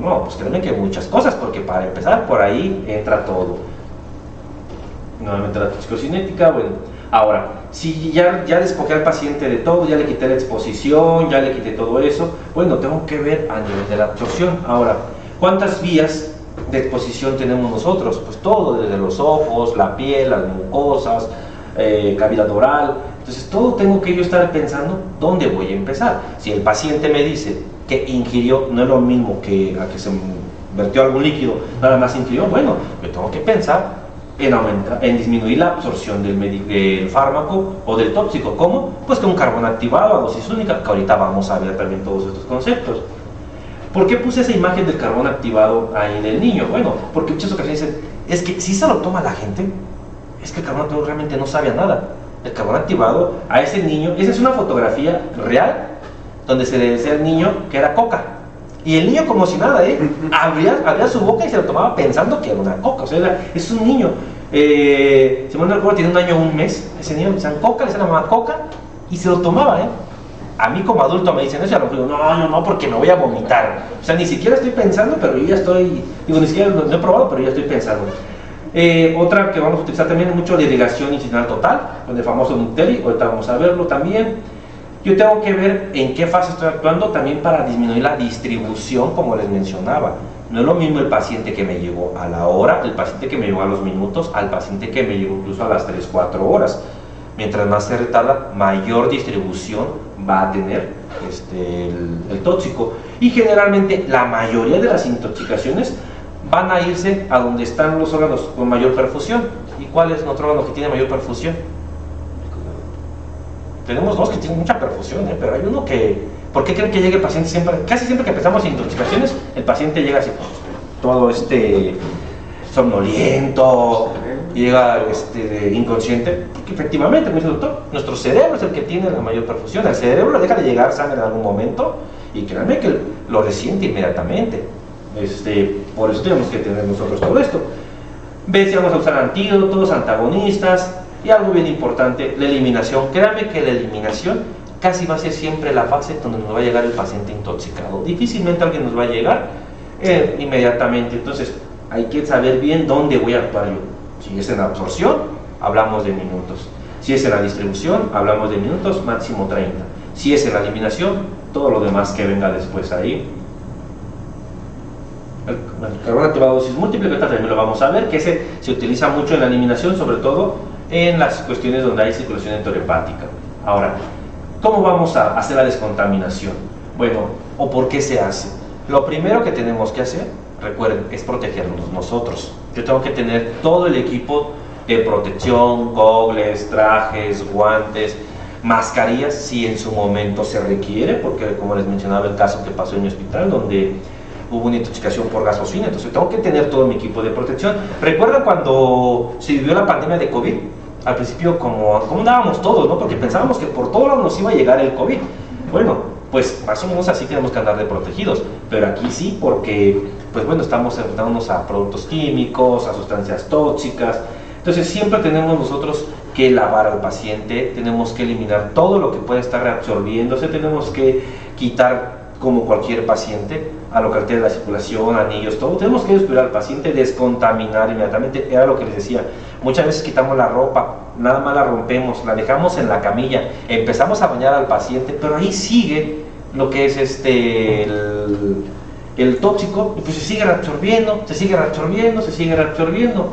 No, pues créanme que muchas cosas, porque para empezar por ahí entra todo. Nuevamente la toxicocinética, bueno. Ahora, si ya despojé al paciente de todo, ya le quité la exposición, ya le quité todo eso, bueno, tengo que ver a nivel de la absorción. Ahora, ¿cuántas vías de exposición tenemos nosotros? Pues todo, desde los ojos, la piel, las mucosas, cavidad oral. Entonces todo tengo que yo estar pensando dónde voy a empezar. Si el paciente me dice que ingirió, no es lo mismo que a que se vertió algún líquido, nada más ingirió, bueno, yo tengo que pensar en disminuir la absorción del fármaco o del tóxico. ¿Cómo? Pues con un carbón activado a dosis única, que ahorita vamos a ver también todos estos conceptos. ¿Por qué puse esa imagen del carbón activado ahí en el niño? Bueno, porque muchas ocasiones dicen, es que si se lo toma la gente, es que el carbón activado realmente no sabe a nada. El carbón activado a ese niño, esa es una fotografía real, donde se le decía al niño que era coca. Y el niño como si nada, abría su boca y se lo tomaba pensando que era una coca. O sea, es un niño, si mal no recuerdo, tiene un año o un mes, ese niño le decían coca, le decían a la mamá coca, y se lo tomaba, A mí como adulto me dicen eso y a lo mejor digo, no, porque me voy a vomitar. O sea, ni siquiera estoy pensando, pero yo ya estoy, ni siquiera lo he probado, pero ya estoy pensando. Otra que vamos a utilizar también mucho, la irrigación incisional total, con el famoso Nuteri, ahorita vamos a verlo también. Yo tengo que ver en qué fase estoy actuando también para disminuir la distribución, como les mencionaba. No es lo mismo el paciente que me llegó a la hora, el paciente que me llegó a los minutos, al paciente que me llegó incluso a las 3-4 horas. Mientras más se retarda, mayor distribución va a tener el tóxico. Y generalmente la mayoría de las intoxicaciones van a irse a donde están los órganos con mayor perfusión. ¿Y cuál es nuestro órgano que tiene mayor perfusión? Tenemos dos que tienen mucha perfusión, pero hay uno que... ¿Por qué creen que llegue el paciente siempre? Casi siempre que empezamos intoxicaciones, el paciente llega así, todo somnoliento, llega inconsciente, porque efectivamente, me dice el doctor, nuestro cerebro es el que tiene la mayor perfusión. El cerebro le deja de llegar sangre en algún momento y créanme que lo resiente inmediatamente. Por eso tenemos que tener nosotros todo esto. Si vamos a usar antídotos, antagonistas, y algo bien importante, la eliminación. Créanme que la eliminación casi va a ser siempre la fase donde nos va a llegar el paciente intoxicado. Difícilmente alguien nos va a llegar inmediatamente. Entonces hay que saber bien dónde voy a actuar yo. Si es en la absorción, hablamos de minutos. Si es en la distribución, hablamos de minutos, máximo 30. Si es en la eliminación, todo lo demás que venga después ahí. El carbón activado a dosis múltiple, que también lo vamos a ver, que ese se utiliza mucho en la eliminación, sobre todo en las cuestiones donde hay circulación enterohepática. Ahora, ¿cómo vamos a hacer la descontaminación? Bueno, ¿o por qué se hace? Lo primero que tenemos que hacer, recuerden, es protegernos nosotros. Yo tengo que tener todo el equipo de protección, gogles, trajes, guantes, mascarillas, si en su momento se requiere, porque como les mencionaba el caso que pasó en mi hospital, donde hubo una intoxicación por gas fosfina, entonces tengo que tener todo mi equipo de protección. ¿Recuerdan cuando se vivió la pandemia de COVID? Al principio, como andábamos todos, ¿no? Porque pensábamos que por todo lado nos iba a llegar el COVID. Bueno, pues más o menos así tenemos que andar de protegidos, pero aquí sí, porque pues bueno, estamos enfrentándonos a productos químicos, a sustancias tóxicas. Entonces siempre tenemos nosotros que lavar al paciente, tenemos que eliminar todo lo que puede estar reabsorbiéndose, tenemos que quitar, como cualquier paciente, a lo que altere la circulación, anillos, todo. Tenemos que descuidar al paciente, descontaminar inmediatamente. Era lo que les decía, muchas veces quitamos la ropa, nada más la rompemos, la dejamos en la camilla, empezamos a bañar al paciente, pero ahí sigue lo que es el tóxico, y pues se sigue reabsorbiendo, se sigue reabsorbiendo, se sigue reabsorbiendo.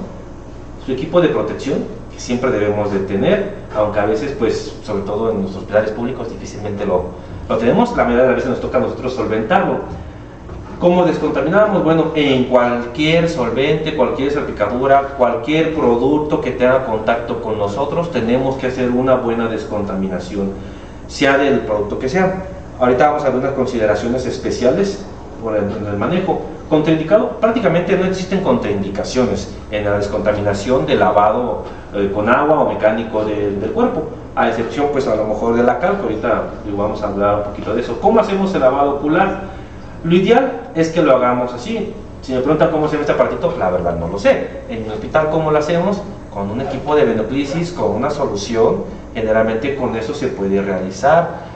Su equipo de protección, que siempre debemos de tener, aunque a veces, pues, sobre todo en los hospitales públicos, difícilmente lo tenemos, la mayoría de las veces nos toca a nosotros solventarlo. ¿Cómo descontaminamos? Bueno, en cualquier solvente, cualquier salpicadura, cualquier producto que tenga contacto con nosotros, tenemos que hacer una buena descontaminación, sea del producto que sea. Ahorita vamos a ver unas consideraciones especiales en el manejo. Contraindicado, prácticamente no existen contraindicaciones en la descontaminación del lavado con agua o mecánico del cuerpo, a excepción pues a lo mejor de la cal, que ahorita vamos a hablar un poquito de eso. ¿Cómo hacemos el lavado ocular? Lo ideal es que lo hagamos así. Si me preguntan cómo se llama este aparatito, la verdad no lo sé. En el hospital, ¿cómo lo hacemos? Con un equipo de venoclisis, con una solución, generalmente con eso se puede realizar.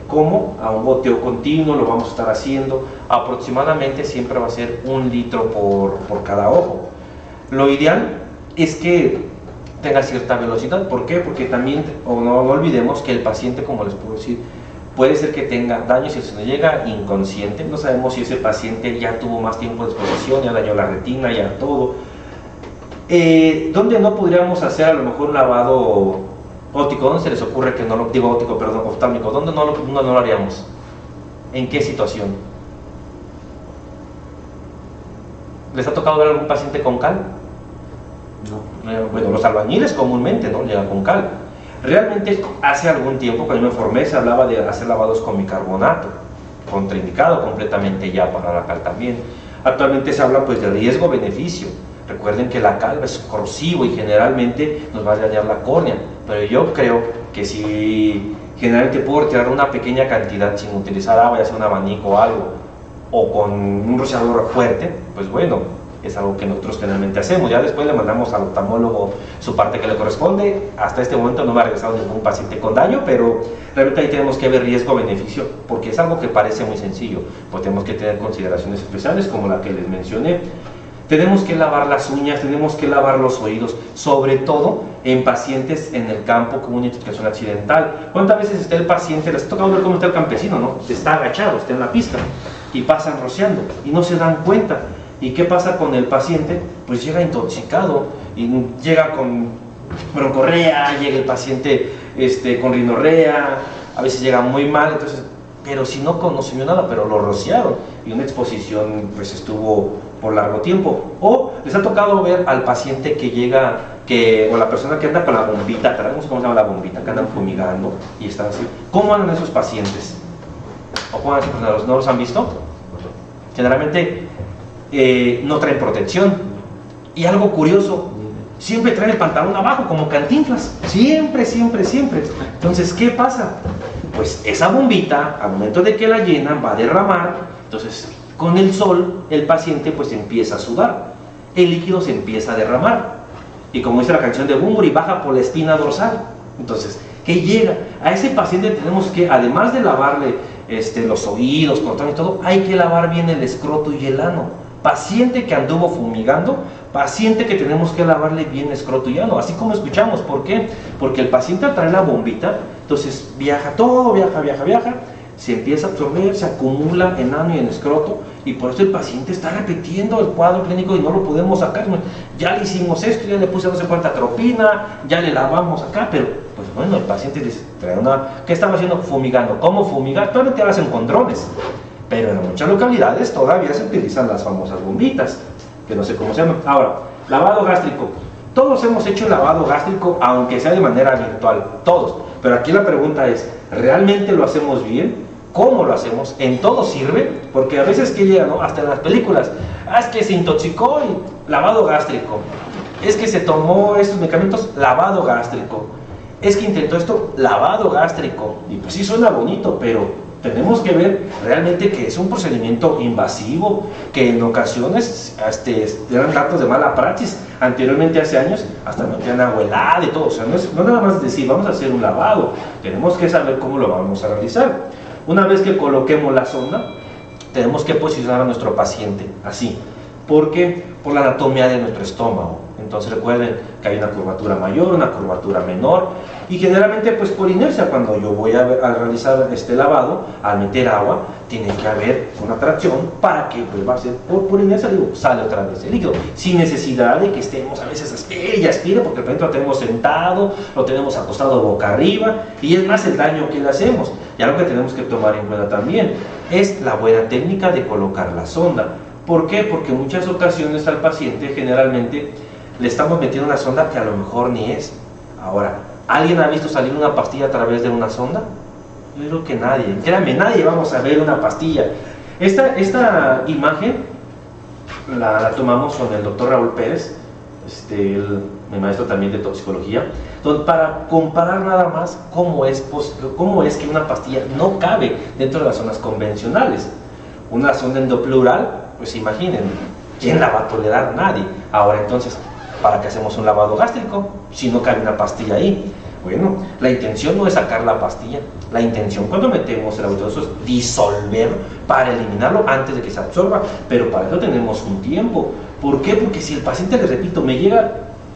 ¿Cómo? A un goteo continuo lo vamos a estar haciendo, aproximadamente siempre va a ser 1 litro por cada ojo. Lo ideal es que tenga cierta velocidad. ¿Por qué? Porque también, no olvidemos que el paciente, como les puedo decir, puede ser que tenga daño si se nos llega inconsciente. No sabemos si ese paciente ya tuvo más tiempo de exposición, ya dañó la retina, ya todo. ¿Dónde no podríamos hacer a lo mejor un lavado óptico? ¿Dónde se les ocurre que no lo digo óptico, perdón, oftálmico? ¿Dónde no lo haríamos? ¿En qué situación? ¿Les ha tocado ver algún paciente con cal? No. Bueno, los albañiles comúnmente, ¿no? Llegan con cal. Realmente hace algún tiempo, cuando me formé, se hablaba de hacer lavados con bicarbonato, contraindicado completamente ya para la cal también. Actualmente se habla pues de riesgo-beneficio. Recuerden que la cal es corrosivo y generalmente nos va a dañar la córnea, pero yo creo que si generalmente puedo retirar una pequeña cantidad sin utilizar agua, ya sea un abanico o algo, o con un rociador fuerte, pues bueno, es algo que nosotros generalmente hacemos. Ya después le mandamos al oftalmólogo su parte que le corresponde. Hasta este momento no me ha regresado ningún paciente con daño, pero realmente ahí tenemos que ver riesgo-beneficio, porque es algo que parece muy sencillo, pues tenemos que tener consideraciones especiales como la que les mencioné. Tenemos que lavar las uñas, tenemos que lavar los oídos, sobre todo en pacientes en el campo con una intoxicación accidental. ¿Cuántas veces está el paciente? Les ha tocado ver cómo está el campesino, ¿no? Está agachado, está en la pista y pasan rociando y no se dan cuenta. ¿Y qué pasa con el paciente? Pues llega intoxicado y llega con broncorrea, llega el paciente con rinorrea, a veces llega muy mal, entonces, pero si no consumió nada, pero lo rociaron y una exposición pues estuvo por largo tiempo. O les ha tocado ver al paciente que llega, o la persona que anda con la bombita, no sé cómo se llama la bombita, que andan fumigando y están así. ¿Cómo andan esos pacientes? ¿O cómo andan esos pacientes? ¿No los han visto? Generalmente no traen protección. Y algo curioso, siempre traen el pantalón abajo como Cantinflas, siempre. Entonces, ¿qué pasa? Pues esa bombita, al momento de que la llenan, va a derramar. Entonces, con el sol, el paciente pues empieza a sudar, el líquido se empieza a derramar, y como dice la canción de Bunbury, baja por la espina dorsal. Entonces, ¿qué llega? A ese paciente tenemos que, además de lavarle los oídos, cortar y todo, hay que lavar bien el escroto y el ano. Paciente que anduvo fumigando, paciente que tenemos que lavarle bien escroto y ano, así como escuchamos. ¿Por qué? Porque el paciente al traer la bombita, entonces viaja todo, viaja, se empieza a absorber, se acumula en ano y en escroto, y por eso el paciente está repitiendo el cuadro clínico y no lo podemos sacar. Ya le hicimos esto, ya le puse no sé cuánta atropina, ya le lavamos acá, pero pues bueno, el paciente dice, ¿qué estaba haciendo? Fumigando. ¿Cómo fumigar? Todavía te hacen con drones, pero en muchas localidades todavía se utilizan las famosas bombitas, que no sé cómo se llaman. Ahora, lavado gástrico. Todos hemos hecho lavado gástrico, aunque sea de manera virtual, todos. Pero aquí la pregunta es, ¿realmente lo hacemos bien? ¿Cómo lo hacemos? ¿En todo sirve? Porque a veces que llega, ¿no? Hasta en las películas, es que se intoxicó y lavado gástrico. Es que se tomó estos medicamentos, lavado gástrico. Es que intentó esto, lavado gástrico. Y pues sí suena bonito, pero tenemos que ver realmente que es un procedimiento invasivo, que en ocasiones eran datos de mala praxis. Anteriormente, hace años, hasta metían agua helada y todo. O sea, no nada más decir, vamos a hacer un lavado, tenemos que saber cómo lo vamos a realizar. Una vez que coloquemos la sonda, tenemos que posicionar a nuestro paciente así. ¿Por qué? Por la anatomía de nuestro estómago. Entonces recuerden que hay una curvatura mayor, una curvatura menor, y generalmente pues por inercia, cuando yo voy a realizar este lavado, al meter agua, tiene que haber una tracción para que vuelva a ser, por inercia digo, sale otra vez el líquido, sin necesidad de que estemos a veces aspire y aspire, porque por ejemplo lo tenemos sentado, lo tenemos acostado boca arriba, y es más el daño que le hacemos. Y algo que tenemos que tomar en cuenta también es la buena técnica de colocar la sonda. ¿Por qué? Porque en muchas ocasiones al paciente generalmente le estamos metiendo una sonda que a lo mejor ni es. Ahora, ¿alguien ha visto salir una pastilla a través de una sonda? Yo creo que nadie. Créanme, nadie vamos a ver una pastilla. Esta imagen la tomamos con el doctor Raúl Pérez, mi maestro también de toxicología, para comparar nada más cómo es que una pastilla no cabe dentro de las zonas convencionales. Una sonda endopleural, pues imaginen, ¿quién la va a tolerar? Nadie. Ahora entonces, ¿para qué hacemos un lavado gástrico si no cabe una pastilla ahí? Bueno, la intención no es sacar la pastilla. La intención cuando metemos el autodoso es disolver para eliminarlo antes de que se absorba. Pero para eso tenemos un tiempo. ¿Por qué? Porque si el paciente, les repito, me llega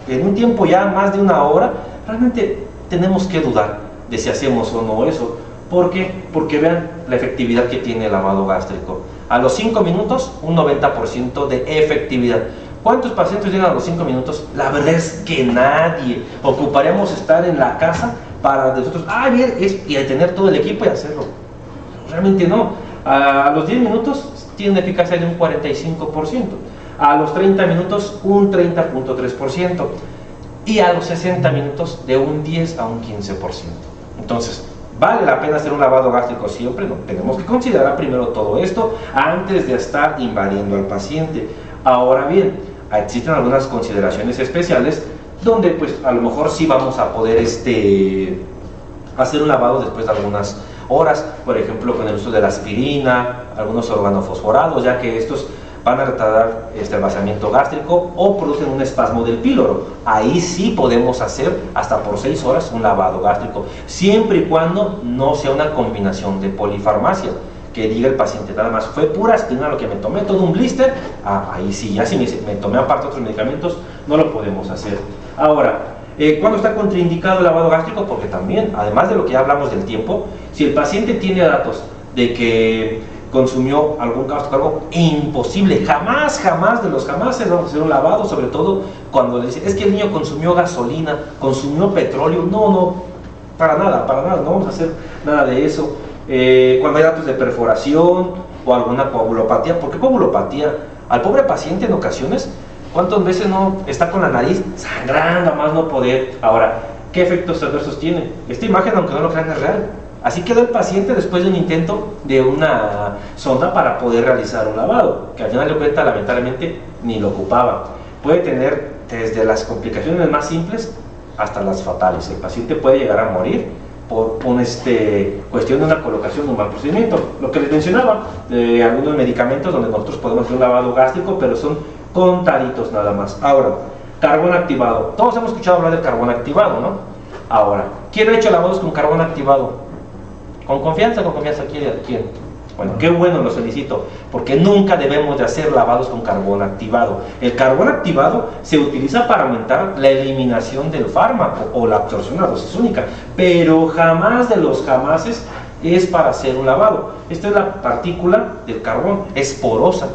en un tiempo ya más de una hora, realmente tenemos que dudar de si hacemos o no eso. ¿Por qué? Porque vean la efectividad que tiene el lavado gástrico. A los 5 minutos, un 90% de efectividad. ¿Cuántos pacientes llegan a los 5 minutos? La verdad es que nadie. Ocuparíamos estar en la casa para nosotros, y tener todo el equipo y hacerlo. Realmente no. A los 10 minutos tiene una eficacia de un 45%. A los 30 minutos, un 30.3%. Y a los 60 minutos, de un 10 a un 15%. Entonces, ¿vale la pena hacer un lavado gástrico siempre? No, tenemos que considerar primero todo esto antes de estar invadiendo al paciente. Ahora bien, existen algunas consideraciones especiales donde pues a lo mejor sí vamos a poder hacer un lavado después de algunas horas, por ejemplo con el uso de la aspirina, algunos organofosforados, ya que estos van a retardar el vaciamiento gástrico o producen un espasmo del píloro. Ahí sí podemos hacer hasta por 6 horas un lavado gástrico, siempre y cuando no sea una combinación de polifarmacia, que diga el paciente, nada más fue pura aspirina lo que me tomé, todo un blister, ahí sí, ya si me tomé aparte otros medicamentos, no lo podemos hacer. Ahora, ¿cuándo está contraindicado el lavado gástrico? Porque también, además de lo que ya hablamos del tiempo, si el paciente tiene datos de que consumió algún gástrico, algo imposible, jamás se va a hacer un lavado, sobre todo cuando le dicen, es que el niño consumió gasolina, consumió petróleo, no, para nada, no vamos a hacer nada de eso. Cuando hay datos de perforación o alguna coagulopatía, ¿por qué coagulopatía? Al pobre paciente en ocasiones, ¿cuántas veces no está con la nariz sangrando a más no poder? Ahora, ¿qué efectos adversos tiene? Esta imagen, aunque no lo crean, es real. Así quedó el paciente después de un intento de una sonda para poder realizar un lavado, que al final de cuentas lamentablemente ni lo ocupaba. Puede tener desde las complicaciones más simples hasta las fatales. El paciente puede llegar a morir por cuestión de una colocación de un mal procedimiento. Lo que les mencionaba, de algunos medicamentos donde nosotros podemos hacer un lavado gástrico, pero son contaditos nada más. Ahora, carbón activado. Todos hemos escuchado hablar del carbón activado, ¿no? Ahora, ¿quién ha hecho lavados con carbón activado? ¿Con confianza? ¿Quién? Bueno, qué bueno, los felicito, porque nunca debemos de hacer lavados con carbón activado. El carbón activado se utiliza para aumentar la eliminación del fármaco o la absorción a dosis única, pero jamás de los jamases es para hacer un lavado. Esta es la partícula del carbón, es porosa,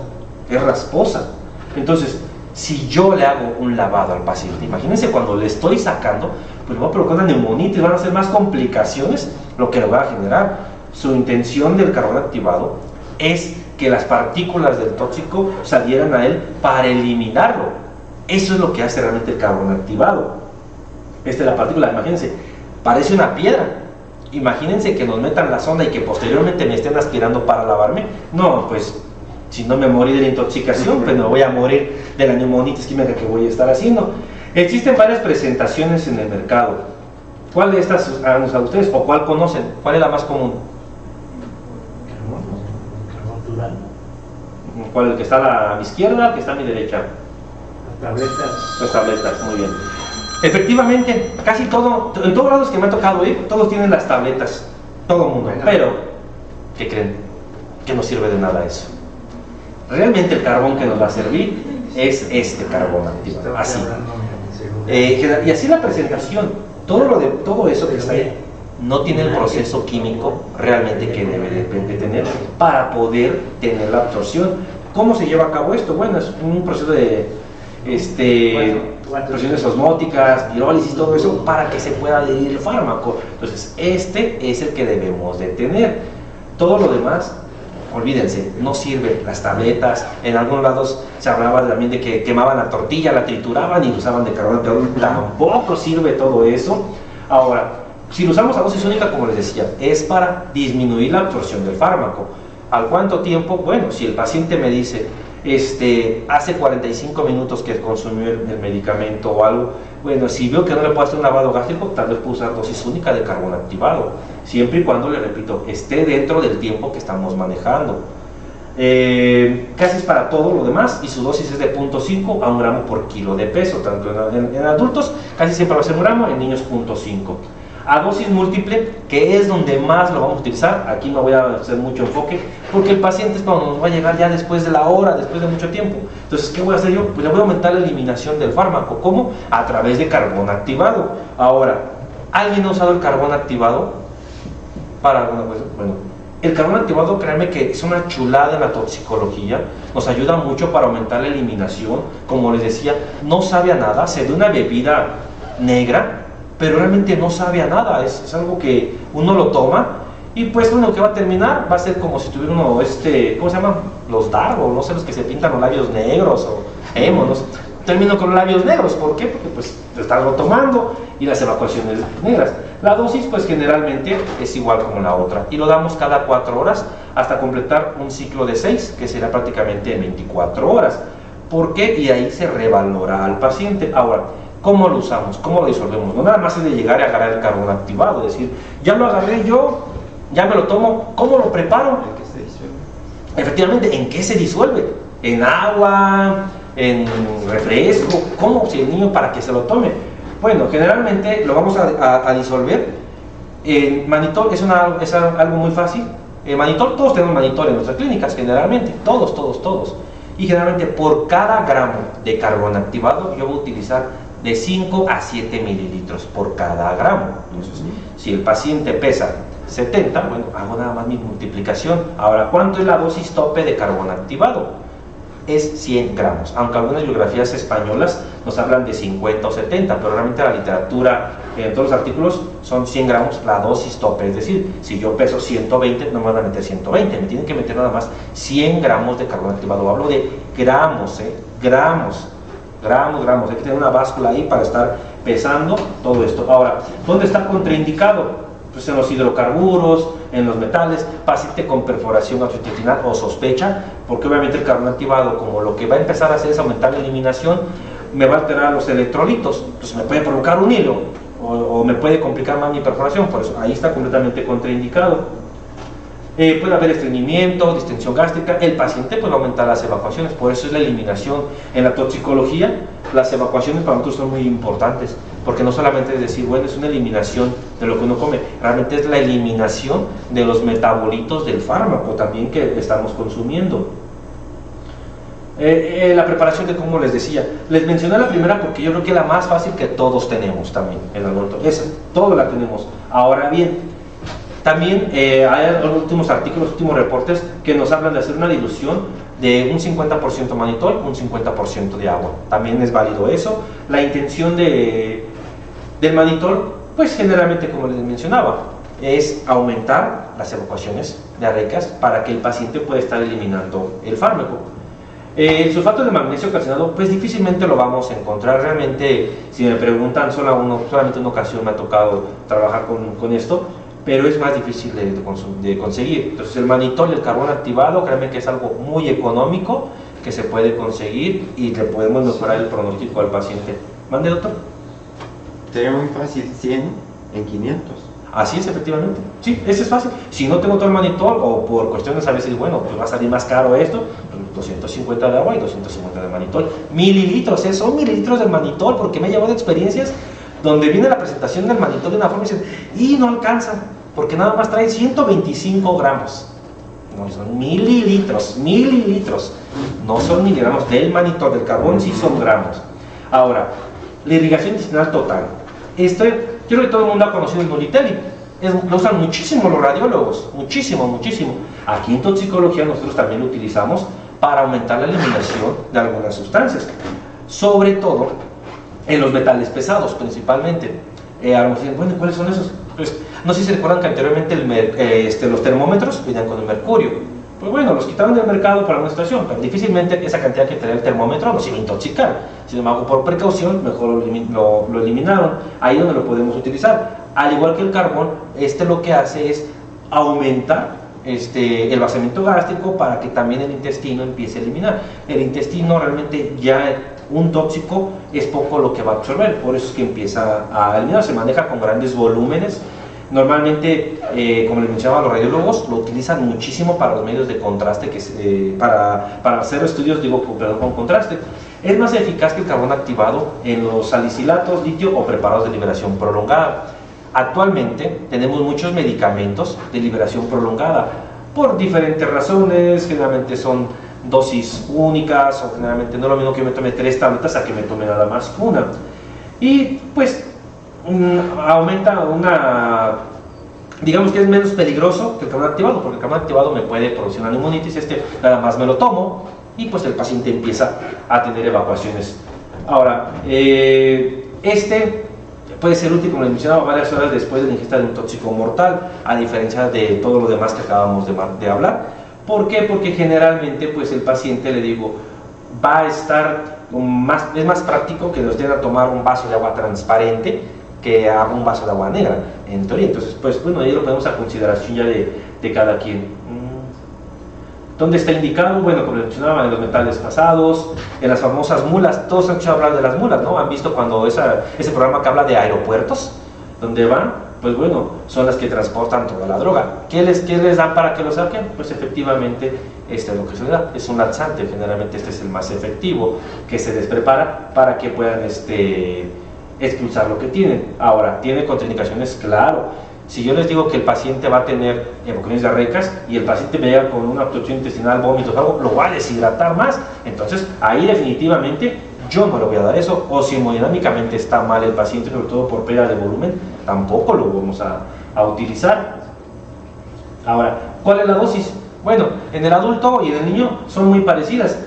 es rasposa. Entonces, si yo le hago un lavado al paciente, imagínense cuando le estoy sacando, pues va a provocar una neumonitis, van a ser más complicaciones lo que le va a generar. Su intención del carbón activado es que las partículas del tóxico salieran a él para eliminarlo. Eso es lo que hace realmente el carbón activado. Esta es la partícula, imagínense, parece una piedra. Imagínense que nos metan la sonda y que posteriormente me estén aspirando para lavarme. No, pues si no me morí de la intoxicación, pues me voy a morir de la neumonitis química que voy a estar haciendo. Existen varias presentaciones en el mercado. ¿Cuál de estas han usado ustedes o cuál conocen? ¿Cuál es la más común? ¿Cuál? ¿El que está a mi izquierda? ¿El que está a mi derecha? Las tabletas. Las tabletas, muy bien. Efectivamente, casi todo, en todos lados que me ha tocado ir, todos tienen las tabletas, todo el mundo, pero, ¿qué creen? Que no sirve de nada eso. Realmente el carbón que nos va a servir es este carbón activado, así. Y así la presentación, todo eso que está ahí, no tiene el proceso químico realmente que debe de tener para poder tener la absorción. ¿Cómo se lleva a cabo esto? Bueno, es un proceso de presiones osmóticas, pirólisis, todo eso, para que se pueda adherir el fármaco. Entonces, este es el que debemos de tener. Todo lo demás, olvídense, no sirve. Las tabletas, en algunos lados se hablaba también de que quemaban la tortilla, la trituraban y usaban de carbón, tampoco sirve todo eso. Ahora, si lo usamos a dosis única, como les decía, es para disminuir la absorción del fármaco. ¿Al cuánto tiempo? Bueno, si el paciente me dice, hace 45 minutos que consumió el medicamento o algo, bueno, si veo que no le puedo hacer un lavado gástrico, tal vez puedo usar dosis única de carbón activado, siempre y cuando, le repito, esté dentro del tiempo que estamos manejando. Casi es para todo lo demás, y su dosis es de 0.5 a 1 gramo por kilo de peso, tanto en adultos, casi siempre va a ser 1 gramo, en niños 0.5. A dosis múltiple, que es donde más lo vamos a utilizar, aquí no voy a hacer mucho enfoque, porque el paciente es cuando nos va a llegar ya después de la hora, después de mucho tiempo. Entonces, ¿qué voy a hacer yo? Pues le voy a aumentar la eliminación del fármaco. ¿Cómo? A través de carbón activado. Ahora, ¿alguien ha usado el carbón activado para alguna cosa? Bueno, el carbón activado, créanme que es una chulada en la toxicología, nos ayuda mucho para aumentar la eliminación. Como les decía, no sabe a nada, se ve una bebida negra, pero realmente no sabe a nada, es algo que uno lo toma y pues lo que va a terminar va a ser como si tuviera uno, ¿cómo se llaman? Los dardos, no sé, los que se pintan los labios negros o emo, no sé. Termino con los labios negros, ¿por qué? Porque pues estarlo tomando y las evacuaciones negras. La dosis pues generalmente es igual como la otra y lo damos cada 4 horas hasta completar un ciclo de 6, que será prácticamente 24 horas. ¿Por qué? Y ahí se revalora al paciente. Ahora, ¿cómo lo usamos? ¿Cómo lo disolvemos? No nada más es de llegar y agarrar el carbón activado, es decir, ya lo agarré yo, ya me lo tomo, ¿cómo lo preparo? ¿En qué se disuelve? Efectivamente, ¿en qué se disuelve? ¿En agua? ¿En refresco? ¿Cómo si el niño para que se lo tome? Bueno, generalmente lo vamos a disolver en manitol, es algo muy fácil. Manitol, todos tenemos manitol en nuestras clínicas, generalmente, todos. Y generalmente por cada gramo de carbón activado yo voy a utilizar de 5 a 7 mililitros por cada gramo. Entonces, si el paciente pesa 70, bueno, hago nada más mi multiplicación. Ahora, ¿cuánto es la dosis tope de carbón activado? Es 100 gramos, aunque algunas bibliografías españolas nos hablan de 50 o 70, pero realmente la literatura, en todos los artículos, son 100 gramos la dosis tope. Es decir, si yo peso 120, no me van a meter 120, me tienen que meter nada más 100 gramos de carbón activado. Hablo de gramos, gramos. Hay que tener una báscula ahí para estar pesando todo esto. Ahora, ¿dónde está contraindicado? Pues en los hidrocarburos, en los metales, paciente con perforación gastrointestinal o sospecha, porque obviamente el carbón activado, como lo que va a empezar a hacer es aumentar la eliminación, me va a alterar los electrolitos, pues me puede provocar un hilo o me puede complicar más mi perforación, por eso ahí está completamente contraindicado. Puede haber estreñimiento, distensión gástrica, el paciente puede aumentar las evacuaciones, por eso es la eliminación. En la toxicología, las evacuaciones para nosotros son muy importantes, porque no solamente es decir, bueno, es una eliminación de lo que uno come, realmente es la eliminación de los metabolitos del fármaco también que estamos consumiendo. La preparación de, como les decía, les mencioné la primera porque yo creo que es la más fácil que todos tenemos también en el laboratorio, esa, todos la tenemos. Ahora bien, también hay los últimos artículos, los últimos reportes que nos hablan de hacer una dilución de un 50% manitol, un 50% de agua. También es válido eso. La intención del manitol, pues generalmente, como les mencionaba, es aumentar las evacuaciones diarreicas para que el paciente pueda estar eliminando el fármaco. El sulfato de magnesio calcinado, pues difícilmente lo vamos a encontrar. Realmente, si me preguntan, solamente una ocasión me ha tocado trabajar con esto, pero es más difícil de conseguir. Entonces el manitol y el carbón activado, créanme que es algo muy económico que se puede conseguir y le podemos mejorar el pronóstico al paciente. ¿Mande, doctor? Sería muy fácil, 100 en 500. Así es, efectivamente. Sí, ese es fácil. Si no tengo todo el manitol o por cuestiones a veces, bueno, pues va a salir más caro esto, pues 250 de agua y 250 de manitol. Mililitros, son mililitros de manitol, porque me he llevado experiencias donde viene la presentación del manitol de una forma y dicen, y no alcanza, porque nada más trae 125 gramos. No, son mililitros, no son miligramos del manitol, del carbón sí son gramos. Ahora, la irrigación intestinal total. Yo creo que todo el mundo ha conocido el Nulitelli. Lo usan muchísimo los radiólogos, muchísimo. Aquí en toxicología nosotros también lo utilizamos para aumentar la eliminación de algunas sustancias, sobre todo en los metales pesados principalmente. A lo mejor dicen, bueno, ¿cuáles son esos? Pues, no sé si se recuerdan que anteriormente los termómetros venían con el mercurio. Pues bueno, los quitaron del mercado para una situación, pero difícilmente esa cantidad que tenía el termómetro nos iba a intoxicar. Sin embargo, por precaución, mejor lo eliminaron. Ahí donde lo podemos utilizar. Al igual que el carbón, lo que hace es aumentar el vaciamiento gástrico para que también el intestino empiece a eliminar. El intestino realmente ya un tóxico es poco lo que va a absorber, por eso es que empieza a eliminar. Se maneja con grandes volúmenes. Normalmente, como les mencionaba, los radiólogos lo utilizan muchísimo para los medios de contraste, para hacer estudios, con contraste. Es más eficaz que el carbón activado en los salicilatos, litio o preparados de liberación prolongada. Actualmente tenemos muchos medicamentos de liberación prolongada por diferentes razones, generalmente son dosis únicas o generalmente no es lo mismo que me tome 3 tabletas a que me tome nada más una. Y pues aumenta digamos que es menos peligroso que el carbón activado, porque el carbón activado me puede producir una neumonitis, nada más me lo tomo y pues el paciente empieza a tener evacuaciones. Ahora, puede ser útil, como les mencionaba, varias horas después de la ingesta de un tóxico mortal, a diferencia de todo lo demás que acabamos de hablar. ¿Por qué? Porque generalmente pues el paciente, le digo, va a estar es más práctico que nos den a tomar un vaso de agua transparente que a un vaso de agua negra, en teoría. Entonces, pues bueno, ahí lo ponemos a consideración ya de cada quien. ¿Dónde está indicado? Bueno, como les mencionaba, en los metales pasados, en las famosas mulas. Todos han escuchado hablar de las mulas, ¿no? ¿Han visto cuando ese programa que habla de aeropuertos? ¿Dónde van? Pues bueno, son las que transportan toda la droga. ¿Qué les dan para que lo saquen? Pues efectivamente, lo que se le da es un laxante. Generalmente es el más efectivo, que se les prepara para que puedan expulsar lo que tienen. Ahora, ¿tiene contraindicaciones? Claro. Si yo les digo que el paciente va a tener evacuaciones diarreicas y el paciente me llega con una obstrucción intestinal, vómitos, algo, lo va a deshidratar más. Entonces, ahí definitivamente yo no le voy a dar eso. O si hemodinámicamente está mal el paciente, sobre todo por pérdida de volumen, tampoco lo vamos a utilizar. Ahora, ¿cuál es la dosis? Bueno, en el adulto y en el niño son muy parecidas,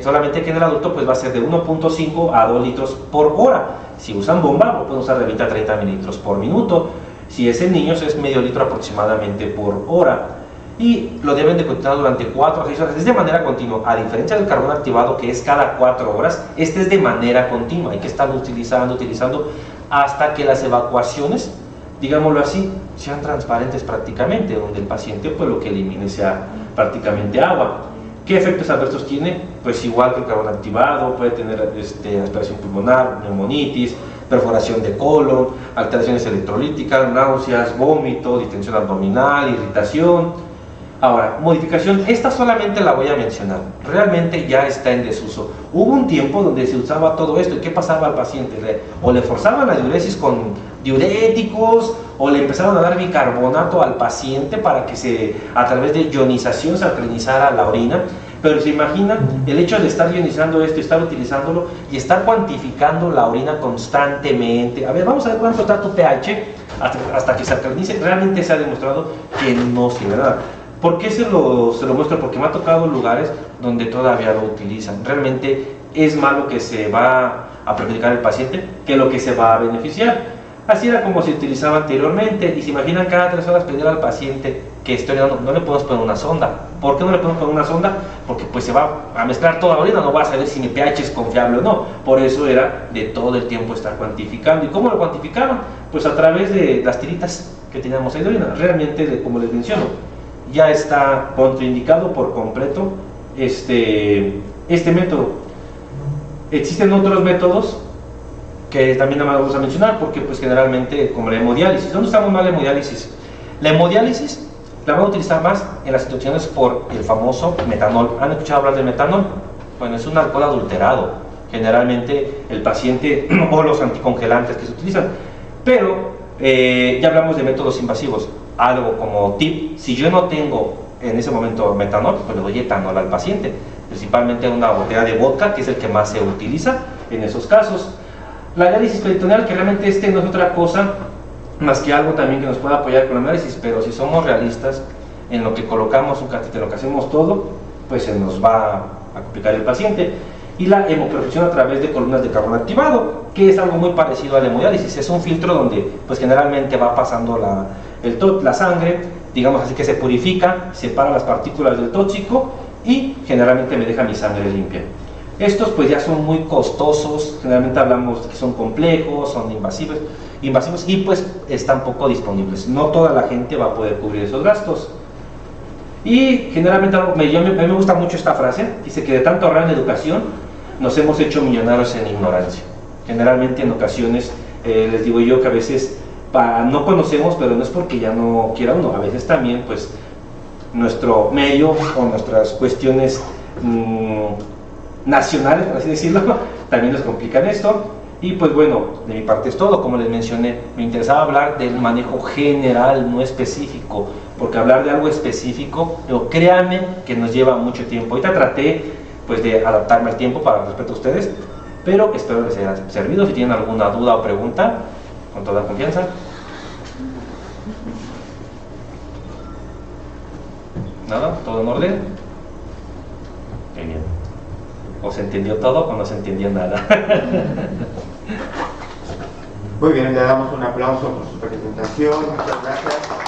solamente que en el adulto pues va a ser de 1.5 a 2 litros por hora. Si usan bomba, lo pueden usar de 20 a 30 mililitros por minuto. Si es en niños, es medio litro aproximadamente por hora. Y lo deben de continuar durante 4 a 6 horas. Es de manera continua. A diferencia del carbón activado, que es cada 4 horas, es de manera continua. Hay que estarlo utilizando hasta que las evacuaciones, digámoslo así, sean transparentes prácticamente, donde el paciente pues lo que elimine sea prácticamente agua. ¿Qué efectos adversos tiene? Pues igual que el carbón activado, puede tener aspiración pulmonar, neumonitis, perforación de colon, alteraciones electrolíticas, náuseas, vómito, distensión abdominal, irritación. Ahora, modificación, esta solamente la voy a mencionar, realmente ya está en desuso. Hubo un tiempo donde se usaba todo esto, ¿y qué pasaba al paciente? O le forzaban la diuresis con diuréticos, o le empezaron a dar bicarbonato al paciente para que a través de ionización se alcalinizara la orina. Pero se imaginan el hecho de estar ionizando esto, estar utilizándolo y estar cuantificando la orina constantemente. A ver, vamos a ver cuánto está tu pH hasta que se alcalinice. Realmente se ha demostrado que no sirve nada. ¿Por qué se lo muestro? Porque me ha tocado lugares donde todavía lo utilizan. Realmente es malo que se va a perjudicar al paciente que lo que se va a beneficiar. Así era como se utilizaba anteriormente. Y se imaginan cada 3 horas pedir al paciente que estoy dando, no le podemos poner una sonda. ¿Por qué no le podemos poner una sonda? Porque pues se va a mezclar toda la orina, no va a saber si mi pH es confiable o no. Por eso era de todo el tiempo estar cuantificando. ¿Y cómo lo cuantificaban? Pues a través de las tiritas que teníamos ahí de orina. Realmente, como les menciono, ya está contraindicado por completo este método. Existen otros métodos que también nada más vamos a mencionar porque pues generalmente como la hemodiálisis. ¿Dónde estamos mal la hemodiálisis? La hemodiálisis la van a utilizar más en las situaciones por el famoso metanol. ¿Han escuchado hablar del metanol? Bueno, es un alcohol adulterado. Generalmente el paciente o los anticongelantes que se utilizan. Pero ya hablamos de métodos invasivos. Algo como tip, si yo no tengo en ese momento metanol, pues le doy etanol al paciente. Principalmente una botella de vodka, que es el que más se utiliza en esos casos. La diálisis peritoneal, que realmente no es otra cosa más que algo también que nos puede apoyar con el análisis, pero si somos realistas en lo que colocamos un catéter, en lo que hacemos todo, pues se nos va a complicar el paciente. Y la hemoperfusión a través de columnas de carbón activado, que es algo muy parecido a la hemodiálisis. Es un filtro donde pues generalmente va pasando la sangre, digamos así, que se purifica, separa las partículas del tóxico y generalmente me deja mi sangre limpia. Estos pues ya son muy costosos, generalmente hablamos que son complejos, son invasivos y pues están poco disponibles. No toda la gente va a poder cubrir esos gastos. Y generalmente a mí me gusta mucho esta frase, dice que de tanto ahorrar en educación nos hemos hecho millonarios en ignorancia. Generalmente en ocasiones les digo yo que a veces no conocemos, pero no es porque ya no quiera uno, a veces también pues nuestro medio o nuestras cuestiones nacionales, por así decirlo, también nos complican esto. Y pues bueno, de mi parte es todo. Como les mencioné, me interesaba hablar del manejo general, no específico, porque hablar de algo específico, pero créanme que nos lleva mucho tiempo. Ahorita traté pues de adaptarme al tiempo para respeto a ustedes, pero espero les haya servido. Si tienen alguna duda o pregunta, con toda confianza. ¿Nada? ¿Todo en orden? Qué bien. ¿O se entendió todo o no se entendió nada? Muy bien, le damos un aplauso por su presentación. Muchas gracias.